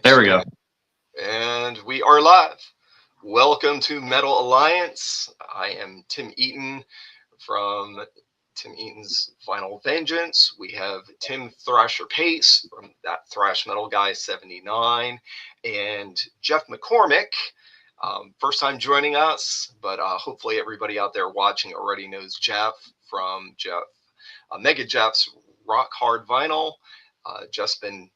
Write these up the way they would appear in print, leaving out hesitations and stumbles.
There we go. And we are live. Welcome to Metal Alliance. I am Tim Eaton from Tim Eaton's Vinyl Vengeance. We have Tim Thrasher Pace from that Thrash Metal Guy 79 and Jeff McCormack. First time joining us, but hopefully everybody out there watching already knows Jeff from MegaJeff's Rock Hard Vinyl. Jeff's been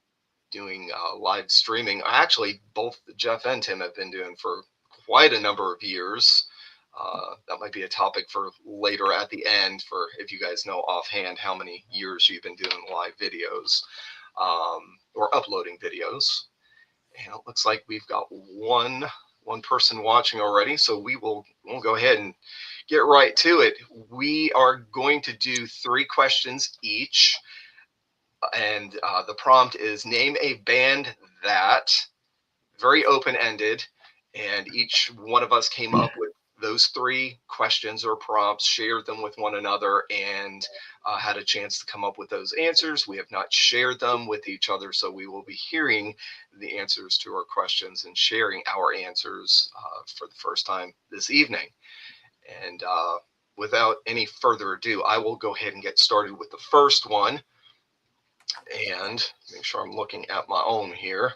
doing live streaming. Actually, both Jeff and Tim have been doing for quite a number of years. That might be a topic for later at the end, for if you guys know offhand how many years you've been doing live videos or uploading videos. And it looks like we've got one person watching already, so we'll go ahead and get right to it. We are going to do 3 questions each. And the prompt is name a band that, very open-ended, and each one of us came up with those 3 questions or prompts, shared them with one another, and had a chance to come up with those answers. We have not shared them with each other, so we will be hearing the answers to our questions and sharing our answers for the first time this evening. And without any further ado, I will go ahead and get started with the first one. And make sure I'm looking at my own here.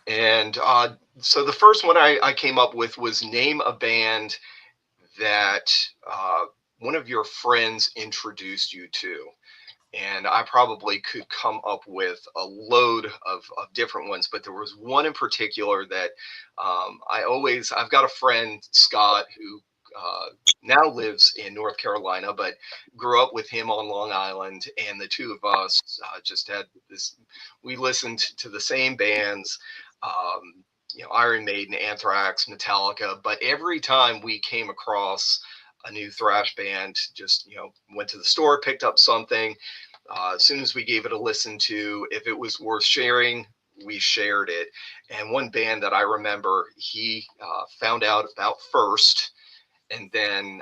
And so the first one I came up with was name a band that one of your friends introduced you to. And I probably could come up with a load of different ones, but there was one in particular that I've got a friend, Scott, who now lives in North Carolina, but grew up with him on Long Island. And the two of us just had this, we listened to the same bands, Iron Maiden, Anthrax, Metallica, but every time we came across a new thrash band, just, went to the store, picked up something. As soon as we gave it a listen to, if it was worth sharing, we shared it. And one band that I remember he found out about first, and then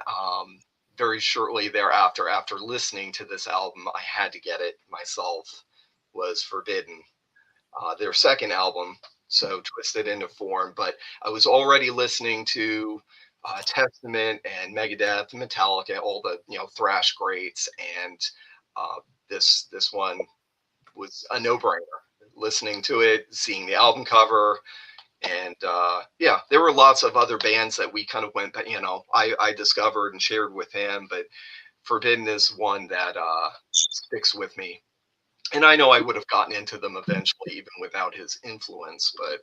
very shortly thereafter, after listening to this album, I had to get it myself, was Forbidden, their second album, so Twisted into Form. But I was already listening to Testament and Megadeth and Metallica, all the thrash greats, and this one was a no-brainer. Listening to it, seeing the album cover. And there were lots of other bands that we kind of went, I discovered and shared with him, but Forbidden is one that sticks with me. And I know I would have gotten into them eventually, even without his influence. But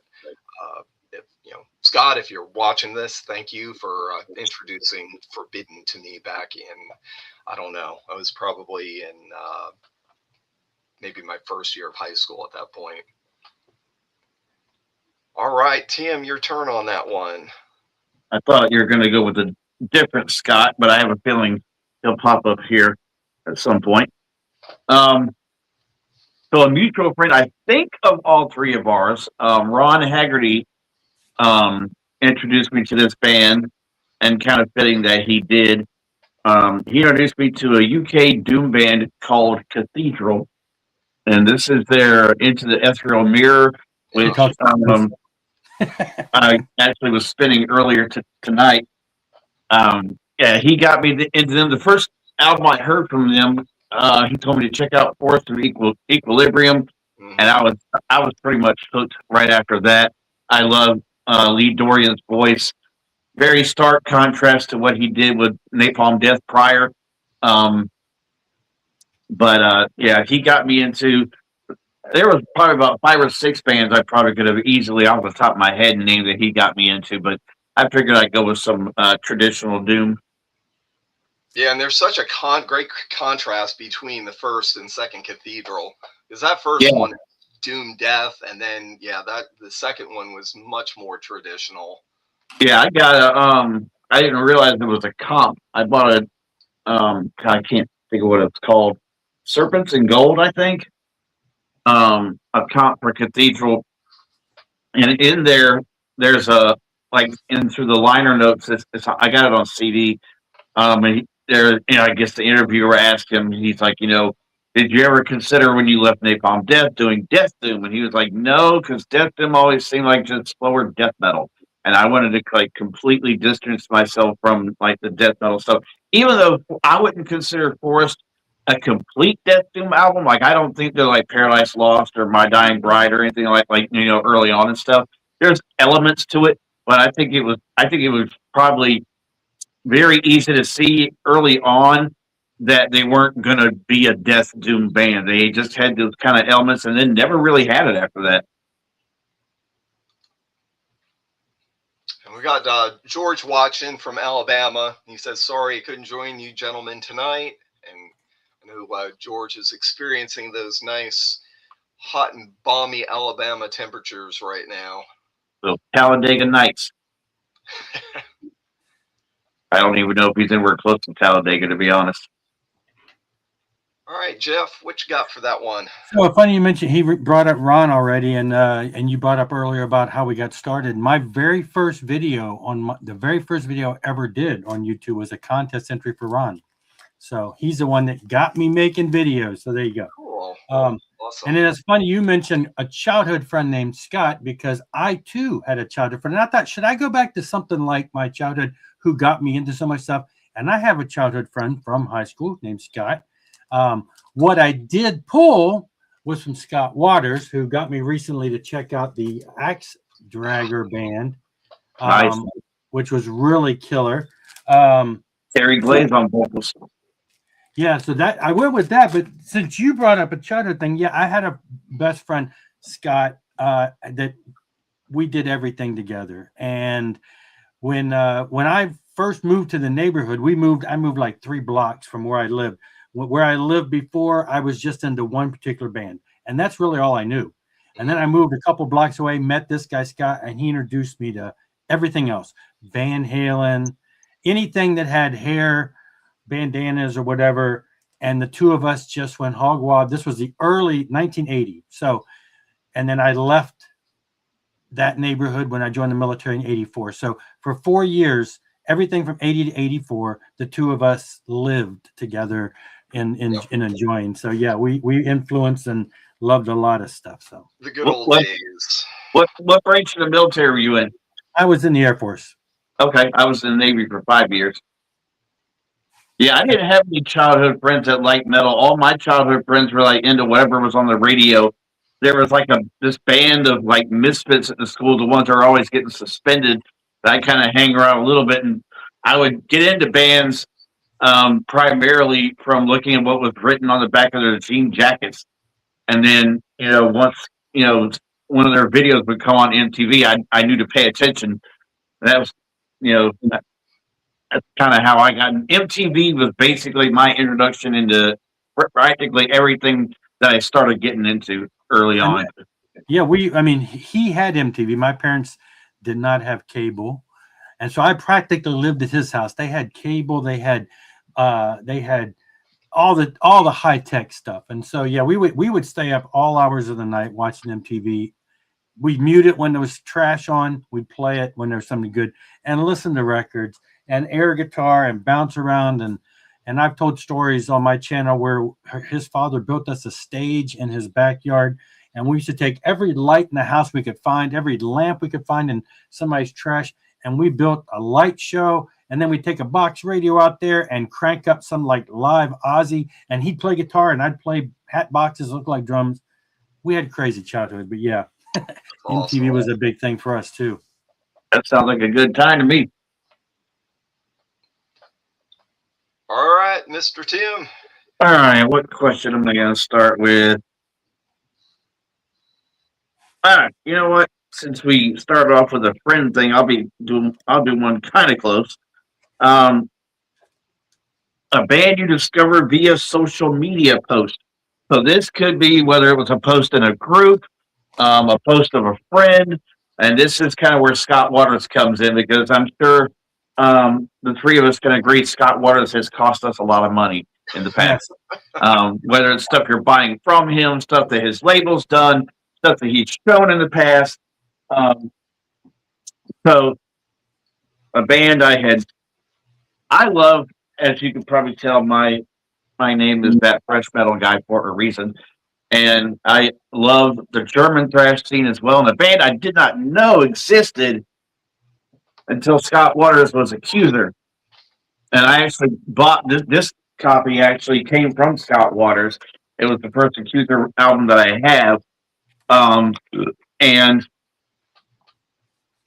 Scott, if you're watching this, thank you for introducing Forbidden to me back in, I don't know, I was probably in maybe my first year of high school at that point. All right, Tim, your turn on that one. I thought you were going to go with a different Scott, but I have a feeling he'll pop up here at some point. So a mutual friend, I think, of all 3 of ours, Ron Haggerty, introduced me to this band, and kind of fitting that he did. He introduced me to a UK doom band called Cathedral, and this is their Into the Ethereal Mirror, which I actually was spinning earlier tonight. He got me into them. The first album I heard from them, he told me to check out Force of Equilibrium, and I was pretty much hooked right after that. I love Lee Dorian's voice. Very stark contrast to what he did with Napalm Death prior. He got me into. There was probably about 5 or 6 bands I probably could have easily off the top of my head named that he got me into, but I figured I'd go with some traditional doom. Yeah, and there's such a great contrast between the first and second Cathedral, because that first one, doom death, and then the second one was much more traditional. Yeah, I got I didn't realize it was a comp. I bought a I can't think of what it's called, Serpents in Gold, I think. A comp for Cathedral, and in there's a in through the liner notes. I got it on CD. And I guess the interviewer asked him. He's like, did you ever consider when you left Napalm Death doing Death Doom? And he was like, no, because Death Doom always seemed like just slower death metal. And I wanted to like completely distance myself from like the death metal stuff. Even though I wouldn't consider Forest a complete Death Doom album. Like I don't think they're like Paradise Lost or My Dying Bride or anything like early on and stuff. There's elements to it, but I think it was probably very easy to see early on that they weren't going to be a Death Doom band. They just had those kind of elements and then never really had it after that. And we got George watching from Alabama. He says, sorry he couldn't join you gentlemen tonight. And I know George is experiencing those nice hot and balmy Alabama temperatures right now. So Talladega Nights. I don't even know if he's anywhere close to Talladega, to be honest. All right, Jeff, what you got for that one? So funny you mentioned he brought up Ron already, and you brought up earlier about how we got started. My very first video the very first video I ever did on YouTube was a contest entry for Ron. So he's the one that got me making videos. So there you go. Cool. Awesome. And then it's funny you mentioned a childhood friend named Scott, because I too had a childhood friend. And I thought, should I go back to something like my childhood who got me into so much stuff? And I have a childhood friend from high school named Scott. What I did pull was from Scott Waters, who got me recently to check out the Axe Dragger band, Nice. which was really killer. Terry Glaze on vocals. Yeah, so that I went with that. But since you brought up a childhood thing, yeah, I had a best friend, Scott, that we did everything together. And when I first moved to the neighborhood, I moved like 3 blocks from where I lived. Where I lived before, I was just into one particular band, and that's really all I knew. And then I moved a couple blocks away, met this guy, Scott, and he introduced me to everything else. Van Halen, anything that had hair, bandanas or whatever. And the two of us just went hog wild. This was the early 1980. So, and then I left that neighborhood when I joined the military in 84. So for 4 years, everything from 80 to 84, the two of us lived together in enjoying. So yeah, we influenced and loved a lot of stuff. So the good old days. What branch of the military were you in? I was in the Air Force. Okay, I was in the Navy for 5 years. Yeah, I didn't have any childhood friends that liked metal. All my childhood friends were like into whatever was on the radio. There was like this band of like misfits at the school, the ones that are always getting suspended. That I kind of hang around a little bit, and I would get into bands primarily from looking at what was written on the back of their jean jackets. And then, once, one of their videos would come on MTV, I knew to pay attention. That was, that's kind of how I got. MTV was basically my introduction into practically everything that I started getting into early on. Yeah, he had MTV. My parents did not have cable. And so I practically lived at his house. They had cable, they had all the high-tech stuff. And so yeah, we would stay up all hours of the night watching MTV. We'd mute it when there was trash on, we'd play it when there was something good, and listen to records and air guitar and bounce around. And I've told stories on my channel where his father built us a stage in his backyard, and we used to take every light in the house we could find, every lamp we could find in somebody's trash, and we built a light show. And then we'd take a box radio out there and crank up some like live Ozzy, and he'd play guitar and I'd play hat boxes look like drums. We had crazy childhood, but yeah, Awesome. MTV was a big thing for us too. That sounds like a good time to me. All right, Mr. Tim. All right, what question am I going to start with? All right, you know what? Since we started off with a friend thing, I'll do one kind of close. A band you discovered via social media post. So this could be whether it was a post in a group, a post of a friend, and this is kind of where Scott Waters comes in, because I'm sure the three of us can agree Scott Waters has cost us a lot of money in the past. Whether it's stuff you're buying from him, stuff that his label's done, stuff that he's shown in the past. So a band I love, as you can probably tell, my my name is that thrash metal guy for a reason. And I love the German thrash scene as well. And a band I did not know existed until Scott Waters was Accuser. And I actually bought this copy actually came from Scott Waters. It was the first Accuser album that I have. And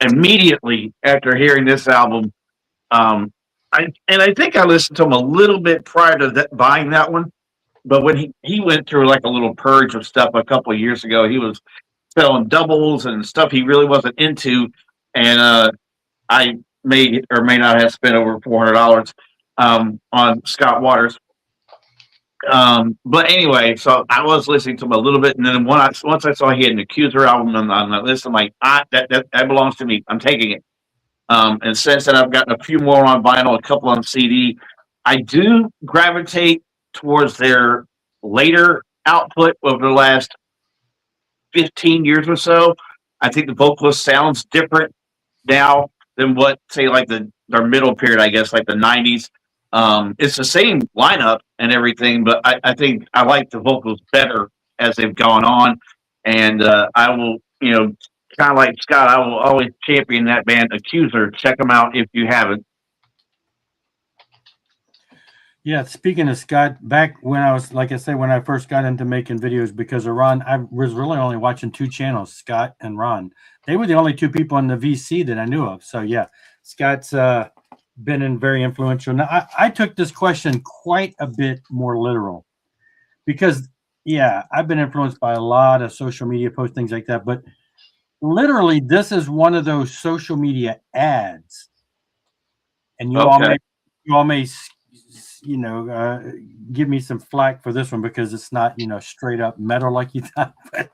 immediately after hearing this album, I think I listened to him a little bit prior to buying that one. But when he went through like a little purge of stuff a couple of years ago, he was selling doubles and stuff he really wasn't into, and I may or may not have spent over $400 on Scott Waters. But anyway, so I was listening to him a little bit, and then once I saw he had an Accuser album on the list, I'm like, that belongs to me. I'm taking it. And since then, I've gotten a few more on vinyl, a couple on CD. I do gravitate towards their later output over the last 15 years or so. I think the vocalist sounds different now than what, say, like their middle period, I guess, like the 90s. It's the same lineup and everything, but I think I like the vocals better as they've gone on. And I will, kind of like Scott, I will always champion that band, Accuser. Check them out if you haven't. Yeah, speaking of Scott, back when I was, like I say, when I first got into making videos because of Ron, I was really only watching two channels, Scott and Ron. They were the only two people in the VC that I knew of. So yeah, Scott's been very influential. Now, I took this question quite a bit more literal because, yeah, I've been influenced by a lot of social media posts, things like that. But literally, this is one of those social media ads. And you all may give me some flack for this one because it's not, straight up metal like you thought. But,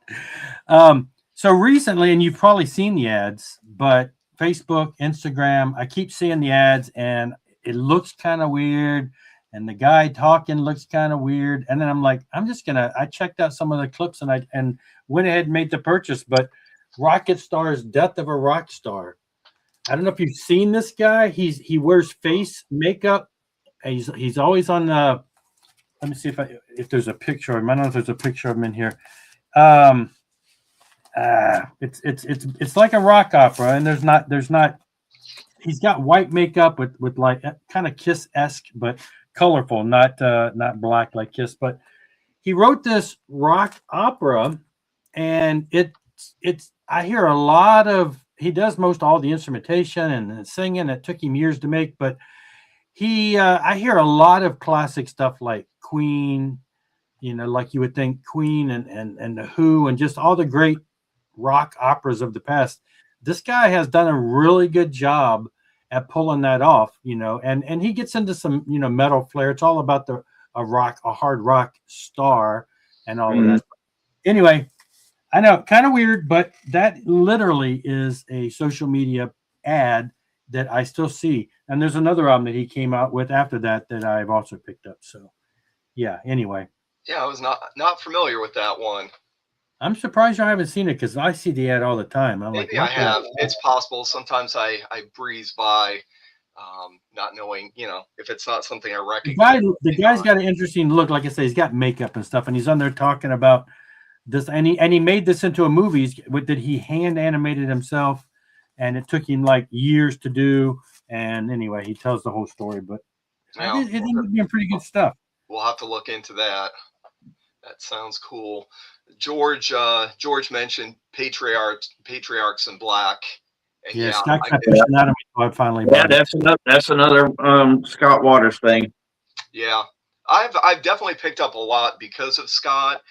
so recently, and you've probably seen the ads, but Facebook, Instagram, I keep seeing the ads and it looks kind of weird. And the guy talking looks kind of weird. And then I'm like, I checked out some of the clips and went ahead and made the purchase. But Rocket Star's Death of a Rock Star. I don't know if you've seen this guy. He wears face makeup. He's always on let me see if there's a picture of him. I don't know if there's a picture of him in here. It's like a rock opera, and there's not he's got white makeup with like kind of Kiss-esque but colorful, not black like Kiss. But he wrote this rock opera, and it's I hear a lot of he does most all the instrumentation and the singing. It took him years to make, but I hear a lot of classic stuff like Queen, like you would think Queen and the Who and just all the great rock operas of the past. This guy has done a really good job at pulling that off, and he gets into some, metal flair. It's all about a hard rock star and all of that. Anyway, I know, kind of weird, but that literally is a social media ad that I still see. And there's another album that he came out with after that I've also picked up. So yeah, anyway. Yeah, I was not familiar with that one. I'm surprised you haven't seen it because I see the ad all the time. Maybe I have. It's possible. Sometimes I breeze by, not knowing, if it's not something I recognize. The guy's got an interesting look. Like I say, he's got makeup and stuff, and he's on there talking about this. And he made this into a movie that he hand animated himself, and it took him like years to do. And anyway, he tells the whole story, but it ended up being pretty good stuff. We'll have to look into that. That sounds cool. George mentioned Patriarchs in Black. And yeah, Scott kept pushing that on me, so I finally. Yeah, that's another Scott Waters thing. Yeah, I've definitely picked up a lot because of Scott,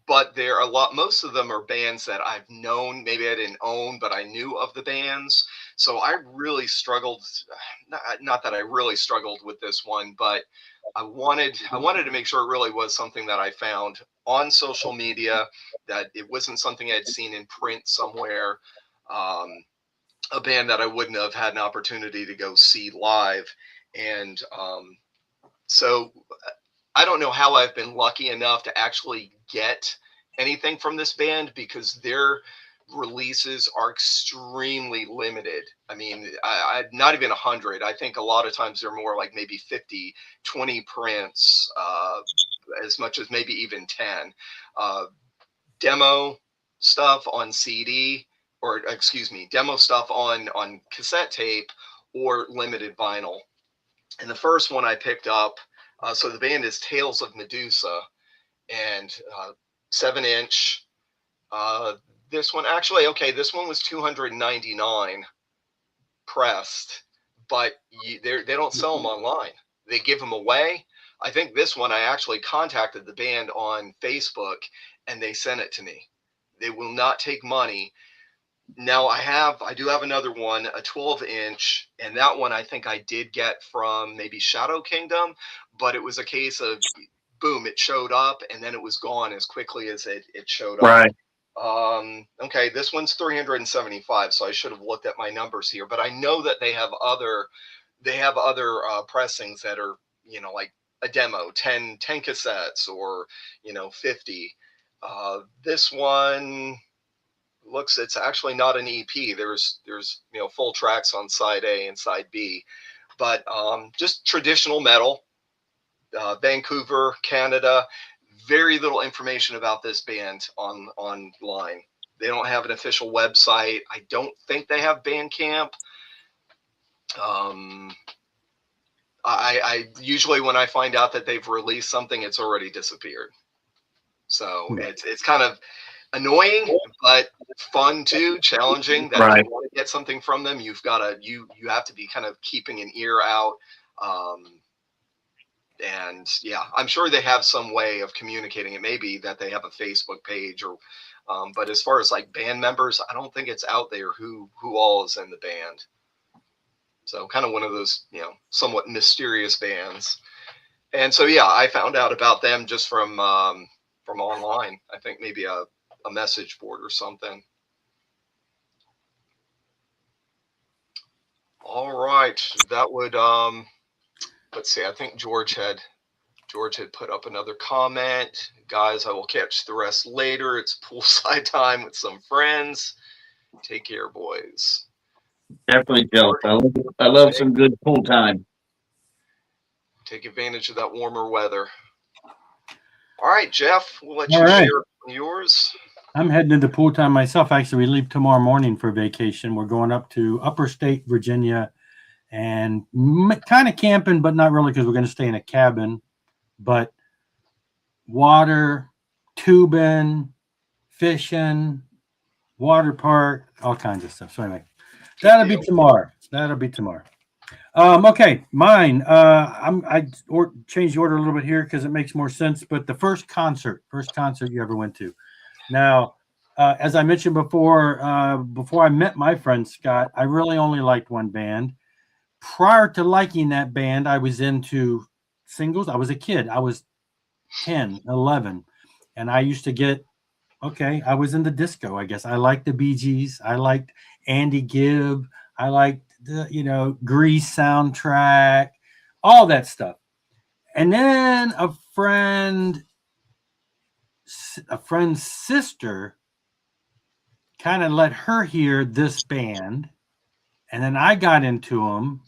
but there are most of them are bands that I've known. Maybe I didn't own, but I knew of the bands. So I really struggled. Not that I really struggled with this one, but I wanted to make sure it really was something that I found on social media, that it wasn't something I'd seen in print somewhere, a band that I wouldn't have had an opportunity to go see live. And so I don't know how I've been lucky enough to actually get anything from this band, because their releases are extremely limited. I mean, I not even 100. I think a lot of times they're more like maybe 50, 20 prints, as much as maybe even 10. Demo stuff on CD, or excuse me, demo stuff on cassette tape or limited vinyl. And the first one I picked up, so the band is Tales of Medusa, and 7-inch. This one actually, okay, this one was $299 pressed, but they don't sell them online. They give them away. I think this one I actually contacted the band on Facebook and they sent it to me. They will not take money. Now I do have another one, a 12-inch, and that one I think I did get from maybe Shadow Kingdom, but it was a case of boom, it showed up and then it was gone as quickly as it showed up. Right. Okay, this one's 375, so I should have looked at my numbers here, but I know that they have other pressings that are, you know, like a demo, 10 cassettes, or, you know, 50. This one it's actually not an EP. There's you know, full tracks on side A and side B, but just traditional metal, Vancouver, Canada. Very little information about this band online. They don't have an official website. I don't think they have Bandcamp. I usually, when I find out that they've released something, it's already disappeared. So it's kind of annoying, but fun too, challenging. That if you want to get something from them, you have to be kind of keeping an ear out. And yeah, I'm sure they have some way of communicating it. Maybe that they have a Facebook page, or but as far as like band members, I don't think it's out there who all is in the band. So kind of one of those, you know, somewhat mysterious bands. And so yeah, I found out about them just from online. I think maybe a message board or something. All right, that would let's see. I think George had put up another comment. Guys, I will catch the rest later. It's poolside time with some friends. Take care, boys. Definitely, Jeff. I love some good pool time. Take advantage of that warmer weather. All right, Jeff, we'll let you share yours. I'm heading into pool time myself. Actually, we leave tomorrow morning for vacation. We're going up to Upper State, Virginia, and kind of camping, but not really, because we're going to stay in a cabin. But water, tubing, fishing, water park, all kinds of stuff. So anyway, that'll be tomorrow. Okay, mine. I changed the order a little bit here because it makes more sense. But the first concert you ever went to. Now, as I mentioned before I met my friend Scott, I really only liked one band. Prior to liking that band, I was into singles. I was a kid. I was 10, 11. And I used to get, I was into disco, I guess. I liked the Bee Gees. I liked Andy Gibb. I liked the, Grease soundtrack, all that stuff. And then a friend's sister kind of let her hear this band. And then I got into them.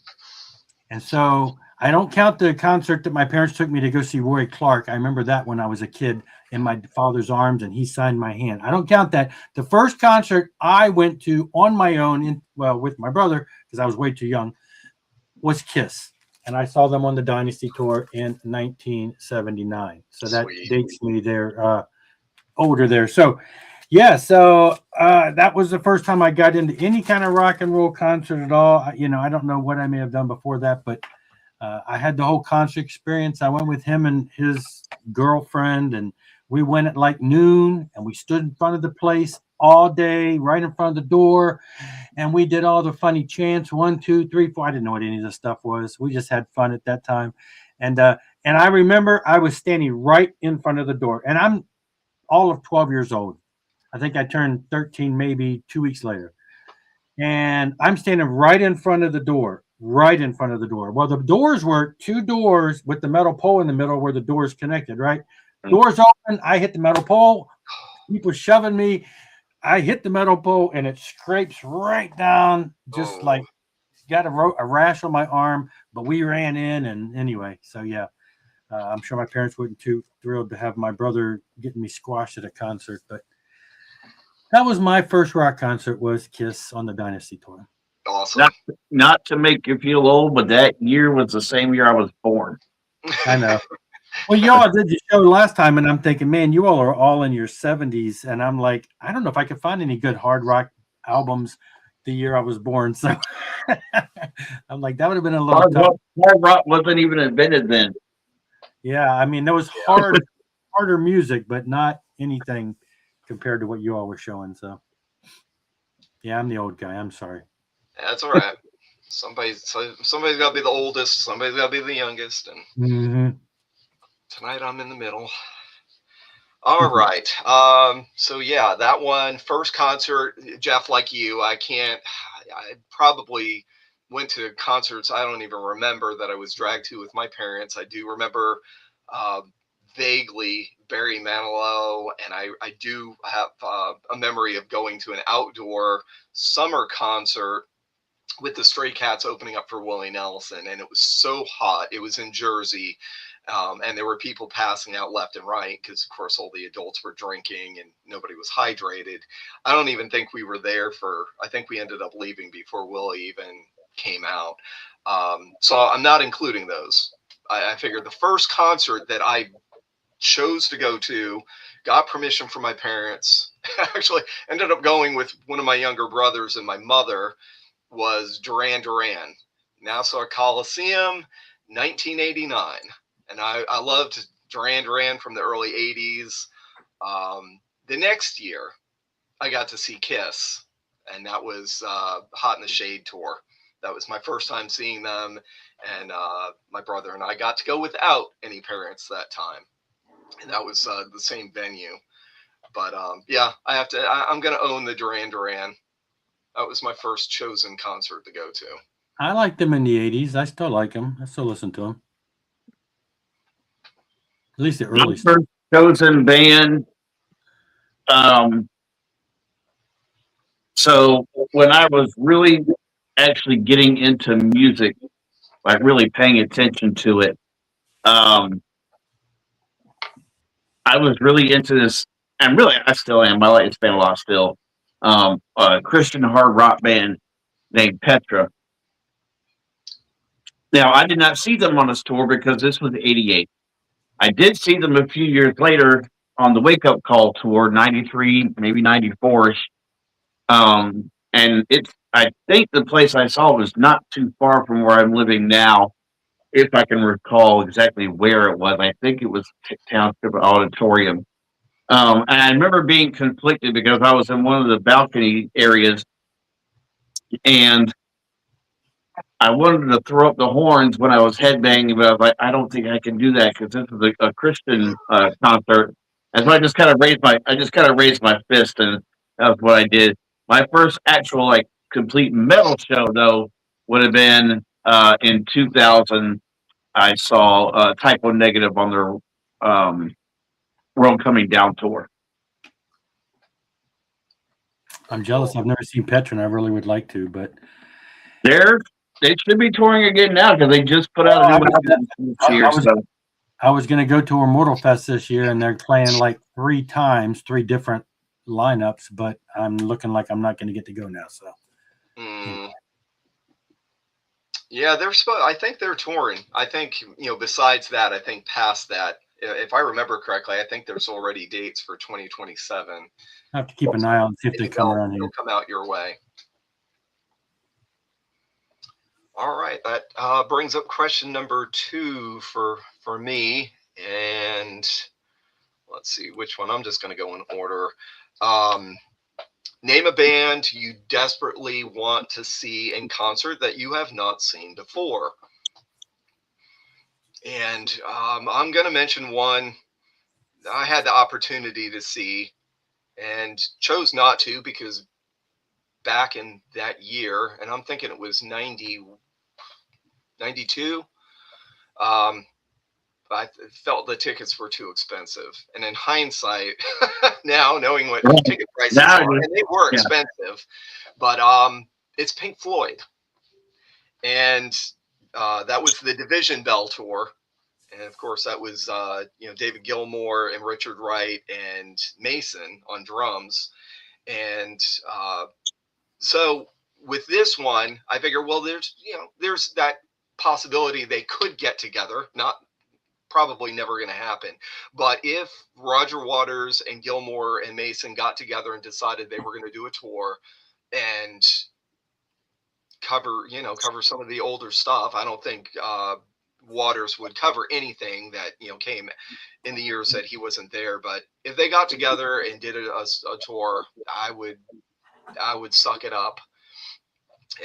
And so I don't count the concert that my parents took me to go see Roy Clark. I remember that when I was a kid in my father's arms and he signed my hand. I don't count that. The first concert I went to on my own, with my brother, because I was way too young, was Kiss. And I saw them on the Dynasty Tour in 1979. So that dates me there, older there. So, that was the first time I got into any kind of rock and roll concert at all. I don't know what I may have done before that, but I had the whole concert experience. I went with him and his girlfriend, and we went at like noon, and we stood in front of the place all day, right in front of the door, and we did all the funny chants, 1, 2, 3, 4. I didn't know what any of this stuff was. We just had fun at that time, and I remember I was standing right in front of the door, and I'm all of 12 years old. I think I turned 13 maybe 2 weeks later, and I'm standing right in front of the door. Well, the doors were 2 doors with the metal pole in the middle where the doors connected, right? Doors open, I hit the metal pole, people shoving me. I hit the metal pole and it scrapes right down, just like Oh, got a rash on my arm. But we ran in, and anyway, so yeah, I'm sure my parents weren't too thrilled to have my brother getting me squashed at a concert. But that was my first rock concert, was Kiss on the Dynasty tour. awesome. Not not to make you feel old, but that year was the same year I was born. I know. Well, you all did the show last time, and I'm thinking, man, you all are all in your 70s, and I'm like, I don't know if I could find any good hard rock albums the year I was born. So I'm like, that would have been a little tough. Hard rock wasn't even invented then. Yeah, I mean, there was harder music, but not anything compared to what you all were showing. So yeah, I'm the old guy. I'm sorry. That's all right. Somebody's got to be the oldest. Somebody's got to be the youngest, and Mm-hmm. tonight I'm in the middle. All right. So yeah, that one first concert, Jeff, like you, I probably went to concerts I don't even remember that I was dragged to with my parents. I do remember uh, vaguely Barry Manilow, and I do have a memory of going to an outdoor summer concert with the Stray Cats opening up for Willie Nelson, and it was so hot. It was in Jersey, and there were people passing out left and right because, of course, all the adults were drinking and nobody was hydrated. I don't even think we were there I think we ended up leaving before Willie even came out. So I'm not including those. I figured the first concert that I chose to go to, got permission from my parents, actually ended up going with one of my younger brothers and my mother, was Duran Duran, Nassau Coliseum, 1989. And I loved Duran Duran from the early 80s. The next year, I got to see Kiss, and that was Hot in the Shade tour. That was my first time seeing them, and my brother and I got to go without any parents that time. And that was the same venue. But yeah, I'm going to own the Duran Duran. That was my first chosen concert to go to. I liked them in the 80s. I still like them. I still listen to them. At least the My early stuff. first chosen band. Um, so when I was really actually getting into music, like really paying attention to it, um, I was really into this, and really I still am. I like this band a lot still. A Christian hard rock band named Petra. Now I did not see them on this tour because this was '88. I did see them a few years later on the Wake Up Call tour, '93, maybe '94. And I think the place I saw was not too far from where I'm living now, if I can recall exactly where it was. I think it was Township Auditorium. And I remember being conflicted because I was in one of the balcony areas and I wanted to throw up the horns when I was headbanging, but I was like, I don't think I can do that because this is a Christian concert. And so I just kind of raised my fist, and that's what I did. My first actual like complete metal show though would have been in 2000. I saw Typo Negative on their World Coming Down tour. I'm jealous. I've never seen Petra, and I really would like to, but They should be touring again now because they just put out a new album this year. I was going to go to Immortal Fest this year, and they're playing like 3 times, 3 different lineups, but I'm looking like I'm not going to get to go now. So, yeah, I think they're touring. I think, besides that, I think past that, if I remember correctly, I think there's already dates for 2027. I have to keep an eye on see if they come around here. They'll come out your way. All right, that brings up question number 2 for me, and let's see which one. I'm just going to go in order. Name a band you desperately want to see in concert that you have not seen before. And I'm going to mention one I had the opportunity to see and chose not to because back in that year, and I'm thinking it was 92, I felt the tickets were too expensive. And in hindsight, now knowing what ticket prices Now, are, and they were yeah. expensive, but it's Pink Floyd, and that was the Division Bell tour. And of course, that was David Gilmour and Richard Wright and Mason on drums. And so with this one, I figure, well, there's that possibility they could get together. Not probably never going to happen. But if Roger Waters and Gilmour and Mason got together and decided they were going to do a tour and cover some of the older stuff, I don't think Waters would cover anything that came in the years that he wasn't there. But if they got together and did a tour, I would suck it up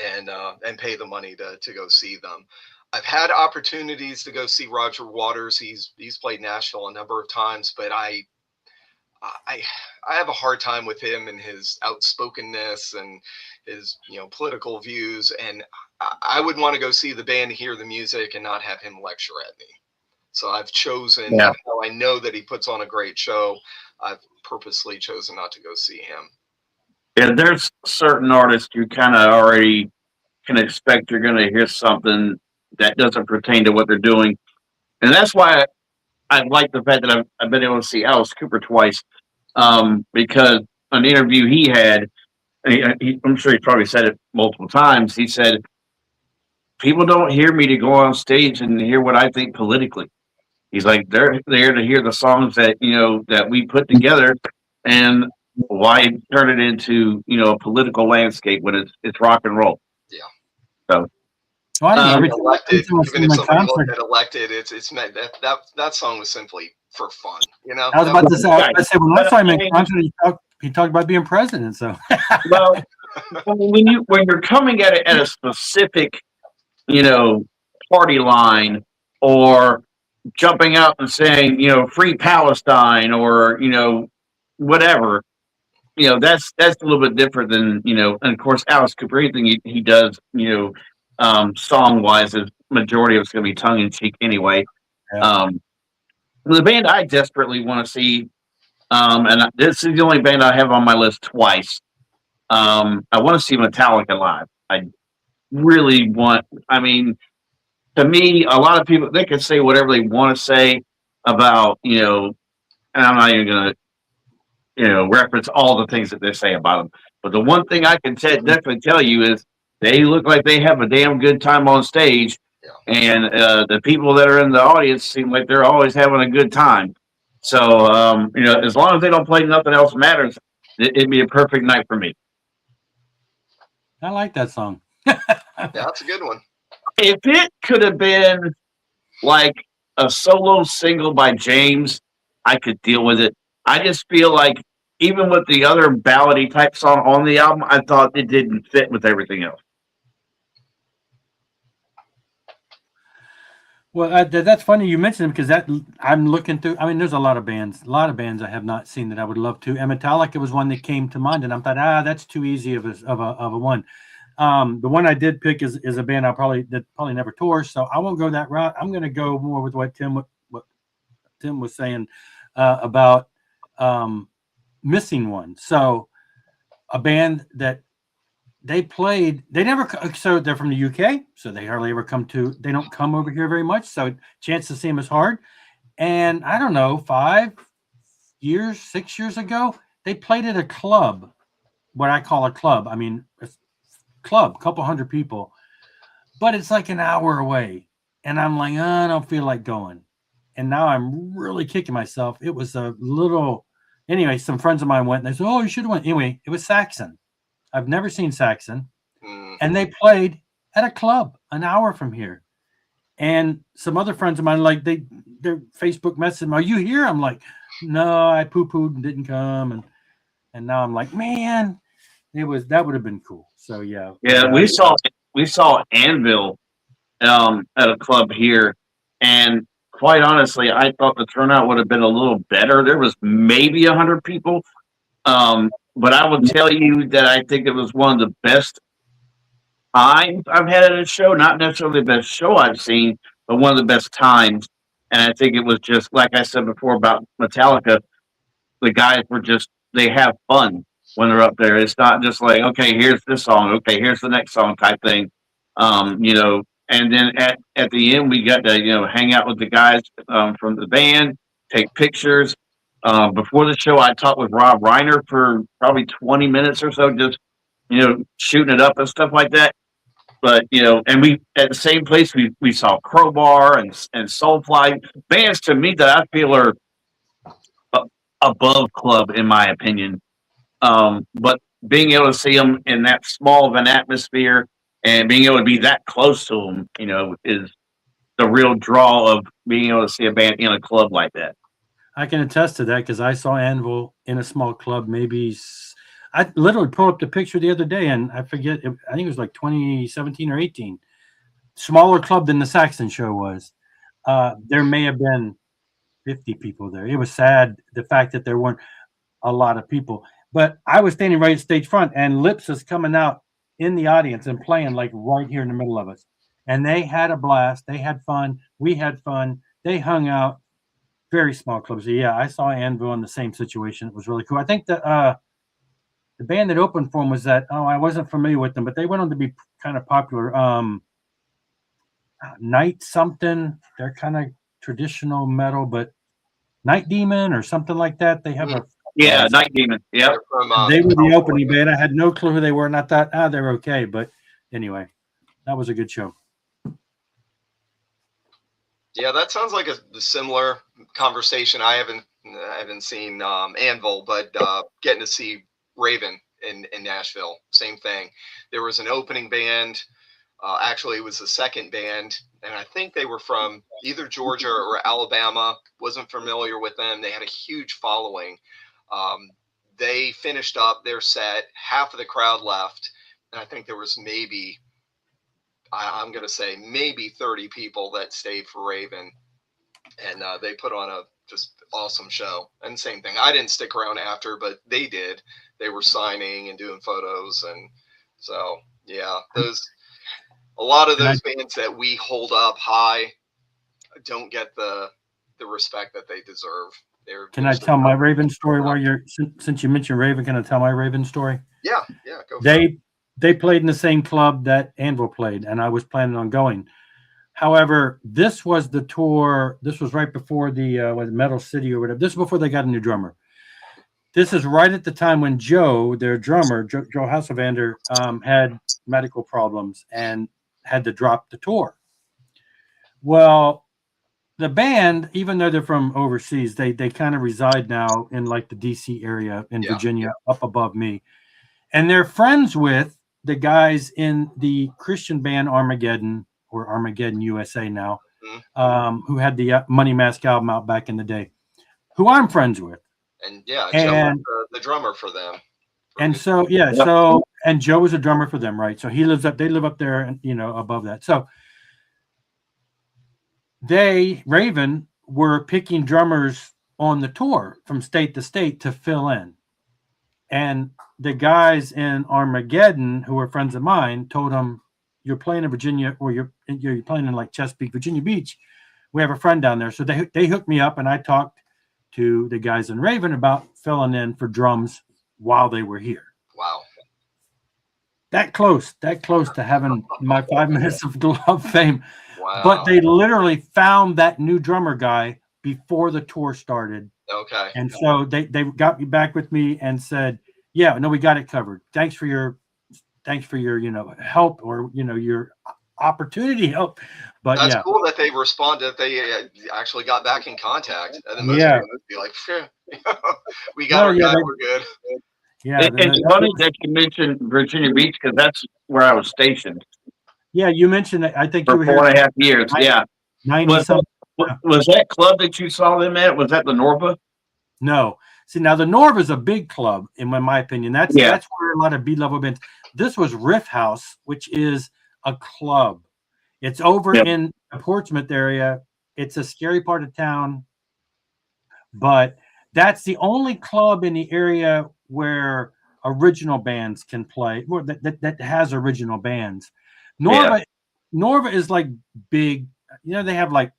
and pay the money to go see them. I've had opportunities to go see Roger Waters. He's played Nashville a number of times, but I have a hard time with him and his outspokenness and his political views, and I would want to go see the band, hear the music, and not have him lecture at me. So I've chosen, even though I know that he puts on a great show, I've purposely chosen not to go see him. Yeah, there's certain artists you kind of already can expect you're going to hear something that doesn't pertain to what they're doing. And that's why I like the fact that I've been able to see Alice Cooper twice, because an interview he had, I'm sure he probably said it multiple times, he said, people don't hear me to go on stage and hear what I think politically. He's like, they're there to hear the songs that, that we put together, and why turn it into, a political landscape when it's rock and roll. Yeah. So. Well, I don't know. Elected, even if somebody looked at Elected, it's meant that song was simply for fun, I was about to say, when I saw him in concert, he talked about being president. So, well, when you're coming at it at a specific, party line, or jumping out and saying, free Palestine, or whatever, that's a little bit different than and of course Alice Cooper, anything he does, song wise, the majority of it's going to be tongue in cheek anyway. Yeah. The band I desperately want to see, and this is the only band I have on my list twice. I want to see Metallica live. I really want. I mean, to me, a lot of people, they can say whatever they want to say about and I'm not even going to reference all the things that they say about them. But the one thing I can definitely tell you is they look like they have a damn good time on stage, and the people that are in the audience seem like they're always having a good time. So, as long as they don't play Nothing Else Matters, it'd be a perfect night for me. I like that song. Yeah, that's a good one. If it could have been like a solo single by James, I could deal with it. I just feel like even with the other ballady type song on the album, I thought it didn't fit with everything else. Well, that's funny you mentioned him, because I'm looking through. I mean, there's a lot of bands I have not seen that I would love to. And Metallica was one that came to mind, and I thought, that's too easy of a one. The one I did pick is a band that probably never tours, so I won't go that route. I'm going to go more with what Tim was saying about missing one. So a band that they're from the UK, so they hardly ever they don't come over here very much, so chance to see them is hard. And I don't know, 6 years ago, they played at a club, what I call a club. I mean, a club, a couple hundred people, but it's like an hour away, and I'm like, I don't feel like going. And now I'm really kicking myself. It was anyway, some friends of mine went, and they said, you should have went. Anyway, it was Saxon. I've never seen Saxon. And they played at a club an hour from here. And some other friends of mine, like their Facebook messaged them, are you here? I'm like, no, I poo-pooed and didn't come. And now I'm like, man, that would have been cool. So yeah. Yeah, we saw Anvil at a club here, and quite honestly, I thought the turnout would have been a little better. There was maybe 100 people. But I will tell you that I think it was one of the best times I've had at a show. Not necessarily the best show I've seen, but one of the best times. And I think it was just like I said before about Metallica. The guys were just they have fun when they're up there. It's not just like, okay, here's this song, okay, here's the next song type thing. And then at the end we got to hang out with the guys from the band, take pictures. Before the show, I talked with Rob Reiner for probably 20 minutes or so, just shooting it up and stuff like that. But and we at the same place we saw Crowbar and Soulfly, bands to me that I feel are above club in my opinion. But being able to see them in that small of an atmosphere and being able to be that close to them, is the real draw of being able to see a band in a club like that. I can attest to that because I saw Anvil in a small club. I literally pulled up the picture the other day, and I forget. I think it was like 2017 or 18. Smaller club than the Saxon show was. There may have been 50 people there. It was sad, the fact that there weren't a lot of people. But I was standing right at stage front, and Lips is coming out in the audience and playing like right here in the middle of us. And they had a blast. They had fun. We had fun. They hung out. Very small clubs. So yeah, I saw Anvil in the same situation. It was really cool. I think the band that opened for them was I wasn't familiar with them, but they went on to be kind of popular. Night something. They're kind of traditional metal, but Night Demon or something like that. They have Night Demon. Yeah, they were the opening band. I had no clue who they were, and I thought, they're okay. But anyway, that was a good show. Yeah, that sounds like a similar conversation. I haven't seen Anvil, but getting to see Raven in Nashville, same thing. There was an opening band. Actually, it was the second band, and I think they were from either Georgia or Alabama. Wasn't familiar with them. They had a huge following. They finished up their set. Half of the crowd left, and I think there was maybe, I'm going to say maybe 30 people that stayed for Raven, and they put on a just awesome show. And same thing. I didn't stick around after, but they did. They were signing and doing photos, and so yeah, a lot of those bands that we hold up high don't get the respect that they deserve. Can I tell my Raven story while since you mentioned Raven? Can I tell my Raven story? Yeah, go for it. They played in the same club that Anvil played, and I was planning on going. However, this was the tour. This was right before the Metal City or whatever. This is before they got a new drummer. This is right at the time when Joe, their drummer, Joe Hasselvander, had medical problems and had to drop the tour. Well, the band, even though they're from overseas, they kind of reside now in like the DC area in Virginia, up above me. And they're friends with the guys in the Christian band Armageddon, or Armageddon USA now, who had the Money Mask album out back in the day, who I'm friends with. And Joe was the drummer for them. And so, and Joe was a drummer for them, right? So they live up there and, above that. So Raven were picking drummers on the tour from state to state to fill in. And the guys in Armageddon, who were friends of mine, told them, you're playing in Virginia, or you're playing in like Chesapeake, Virginia Beach. We have a friend down there. So they hooked me up, and I talked to the guys in Raven about filling in for drums while they were here. Wow. That close to having my 5 minutes of glove fame. Wow. But they literally found that new drummer guy before the tour started. Okay. And so they got me back with me and said, yeah, no, we got it covered. Thanks for your help, or your opportunity help. But that's cool that they responded. They actually got back in contact, and then most people would be like, "Sure, we got our guy. We're good." Yeah, it's funny that you mentioned Virginia Beach, because that's where I was stationed. Yeah, you mentioned that. I think for you were here 4.5 years. 90 something. Was that club that you saw them at? Was that the Norva? No. See, now the Norva is a big club, in my opinion. That's where a lot of B-level bands. This was Riff House, which is a club. It's over in the Portsmouth area. It's a scary part of town, but that's the only club in the area where original bands can play, or that has original bands. Norva is like big. They have like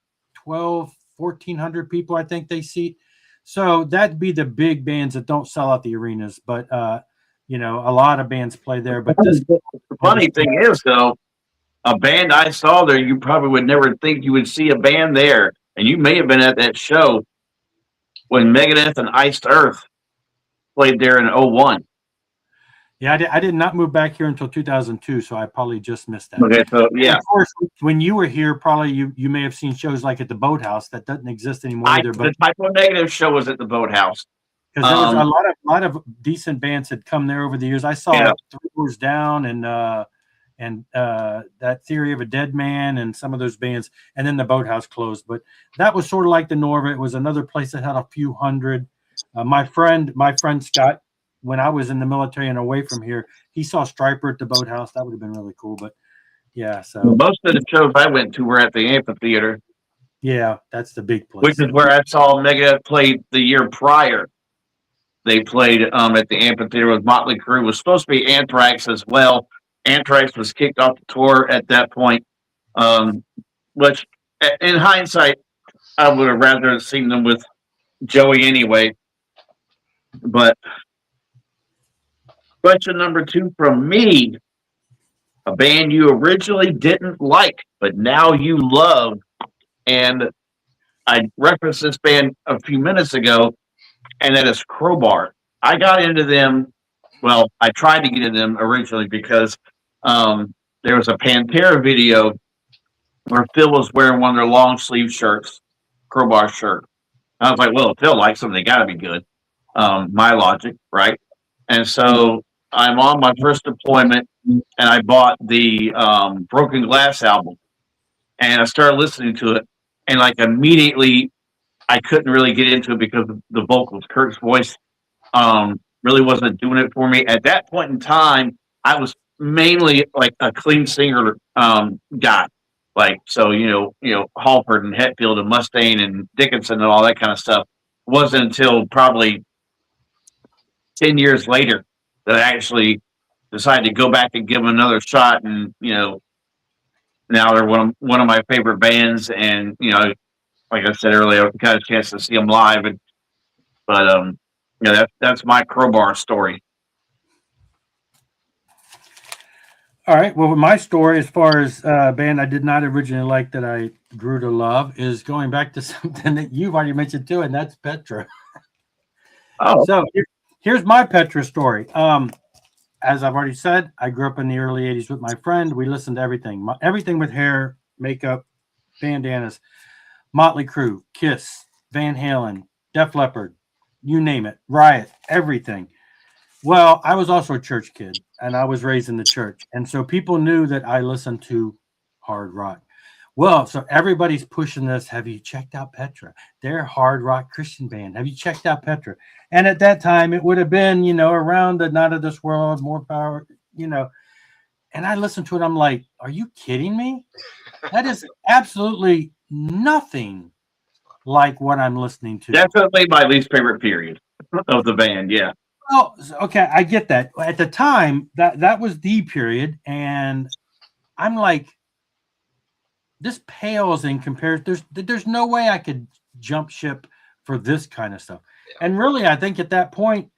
12, 1,400 people, I think they seat. So that'd be the big bands that don't sell out the arenas, but you know, a lot of bands play there. But this, The funny thing is, though, a band I saw there, you probably would never think you would see a band there, and you may have been at that show when Megadeth and Iced Earth played there in 01. yeah, I did not move back here until 2002, so I probably just missed that. Okay, so And yeah, of course, when you were here, probably you may have seen shows like at the Boathouse that doesn't exist anymore either. But the Typo Negative show was at the Boathouse. because there was a lot of decent bands had come there over the years. I saw Three Doors Down and that Theory of a Dead Man and some of those bands, and then the Boathouse closed. But that was sort of like the Norva. It was another place that had a few hundred. My friend Scott, when I was in the military and away from here, he saw Stryper at the Boathouse. That would have been really cool. But yeah, so Most of the shows I went to were at the amphitheater, yeah, that's the big place. which is where I saw Megadeth play the year prior. They played at the amphitheater with Motley Crue. It was supposed to be Anthrax as well. Anthrax was kicked off the tour at that point, which in hindsight, I would have rather seen them with Joey anyway. But question number 2 from me, a band you originally didn't like, but now you love. And I referenced this band a few minutes ago, and that is Crowbar. I got into them. Well, I tried to get into them originally because there was a Pantera video where Phil was wearing one of their long sleeve shirts, Crowbar shirt. I was like, well, if Phil likes them, they got to be good. My logic, right? And so I'm on my first deployment, and I bought the Broken Glass album, and I started listening to it, and like immediately, I couldn't really get into it because of the vocals. Kurt's voice really wasn't doing it for me. At that point in time, I was mainly like a clean singer guy. Like, so, you know, Halford and Hetfield and Mustaine and Dickinson and all that kind of stuff. It wasn't until probably 10 years later that I actually decided to go back and give them another shot. And, you know, now they're one of my favorite bands. And, you know, like I said earlier, I got a chance to see them live. But yeah, that's my Crowbar story. All right. Well, my story, as far as a band I did not originally like that I grew to love, is going back to something that you've already mentioned too, and that's Petra. Oh, So here's my Petra story. As I've already said, I grew up in the early 80s with my friend. We listened to everything, everything with hair, makeup, bandanas, Motley Crue, Kiss, Van Halen, Def Leppard, you name it, Riot, everything. Well, I was also a church kid, and I was raised in the church. And so people knew that I listened to hard rock. Well, so everybody's pushing this. Have you checked out Petra? They're a hard rock Christian band. Have you checked out Petra? And at that time, it would have been, you know, around the Not of This World, More Power, you know. And I listened to it. I'm like, are you kidding me? That is absolutely nothing like what I'm listening to. definitely my least favorite period of the band. Yeah. Oh, okay, I get that. At the time, that was the period, and I'm like, this pales in comparison. There's no way I could jump ship for this kind of stuff. Yeah. And really, I think at that point,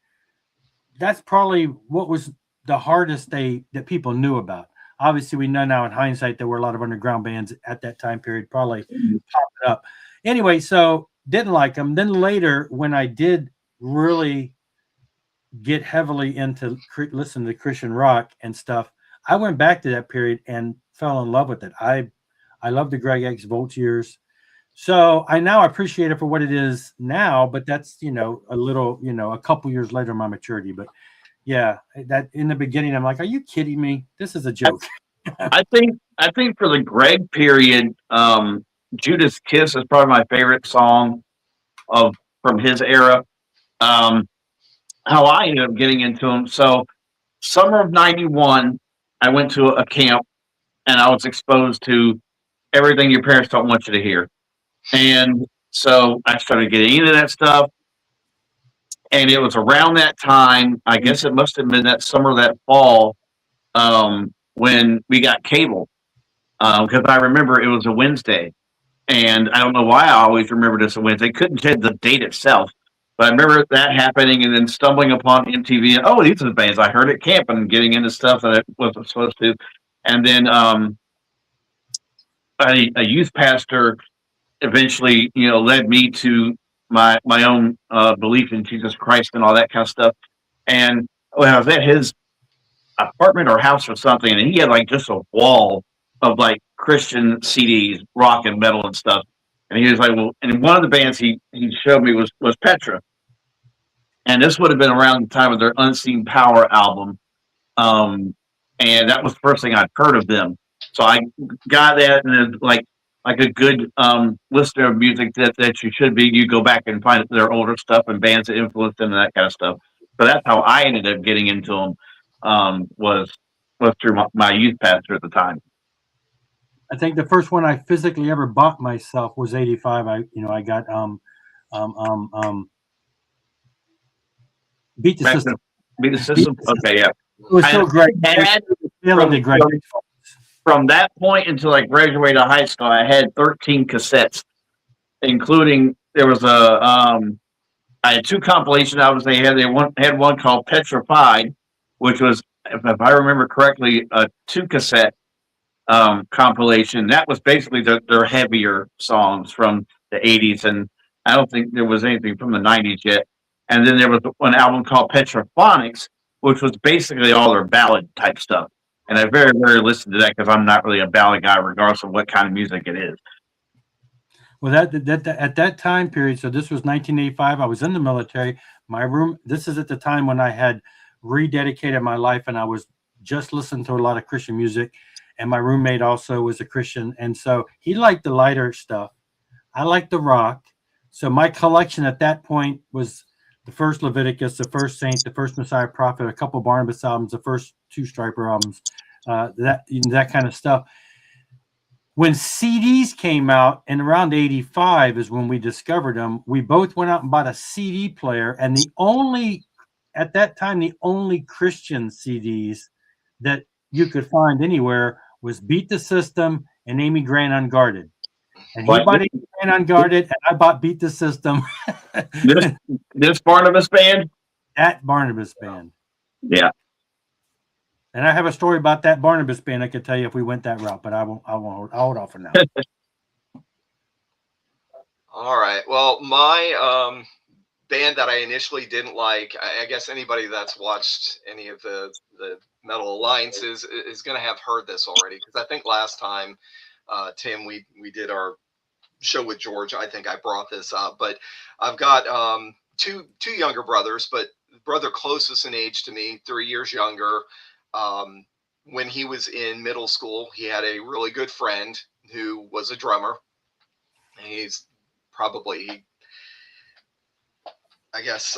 that's probably what was the hardest that people knew about. Obviously, we know now in hindsight there were a lot of underground bands at that time period probably popping up. Anyway, so didn't like them. Then later, when I did really get heavily into listen to Christian rock and stuff, I went back to that period and fell in love with it. I love the Greg X Volt years. So I now appreciate it for what it is now, but that's, you know, a little, you know, a couple years later, my maturity. But yeah, that in the beginning, I'm like, are you kidding me? This is a joke. I think for the Greg period, Judas Kiss is probably my favorite song from his era. How I ended up getting into them. So summer of 91, I went to a camp and I was exposed to everything your parents don't want you to hear. And so I started getting into that stuff. And it was around that time, I guess it must have been that summer, that fall, when we got cable. Because I remember it was a Wednesday. And I don't know why I always remember this when they couldn't tell the date itself. But I remember that happening and then stumbling upon MTV and these are the bands I heard at camp and getting into stuff that I wasn't supposed to. And then a youth pastor eventually, led me to my own belief in Jesus Christ and all that kind of stuff. And when I was at his apartment or house or something, and he had like just a wall of like Christian CDs, rock and metal and stuff. And he was like, well, and one of the bands he showed me was Petra. And this would have been around the time of their Unseen Power album. And that was the first thing I'd heard of them. So I got that, and then like a good listener of music that you should be, you go back and find their older stuff and bands that influenced them and that kind of stuff. So that's how I ended up getting into them. Was through my youth pastor at the time. I think the first one I physically ever bought myself was '85. I got Beat the System. Beat the System. Okay, yeah. It was so great. From that point until I graduated high school, I had 13 cassettes, including there was I had 2 compilation albums. They had one called Petrified, which was, if I remember correctly, a 2 cassette compilation. That was basically their heavier songs from the 80s, and I don't think there was anything from the 90s yet. And then there was one album called Petrophonics, which was basically all their ballad type stuff. And I very rarely listen to that because I'm not really a ballad guy, regardless of what kind of music it is. Well, that at that time period, so this was 1985. I was in the military. My room. This is at the time when I had rededicated my life, and I was just listening to a lot of Christian music. And my roommate also was a Christian, and so he liked the lighter stuff. I liked the rock. So my collection at that point was the first Leviticus, the first Saint, the first Messiah Prophet, a couple Barnabas albums, the first 2 Striper albums, that kind of stuff. When CDs came out, and around '85 is when we discovered them, we both went out and bought a CD player. And at that time, the only Christian CDs that you could find anywhere was Beat the System and Amy Grant Unguarded. And he bought Amy Grant Unguarded, and I bought Beat the System. This Barnabas band? That Barnabas band. Yeah. And I have a story about that Barnabas band I could tell you if we went that route, but I'll hold off for now. All right. Well, my band that I initially didn't like, I guess anybody that's watched any of the Metal Alliances is going to have heard this already, because I think last time, Tim, we did our show with George, I think I brought this up, but I've got two younger brothers, but brother closest in age to me, 3 years younger. When he was in middle school, he had a really good friend who was a drummer. He's probably, I guess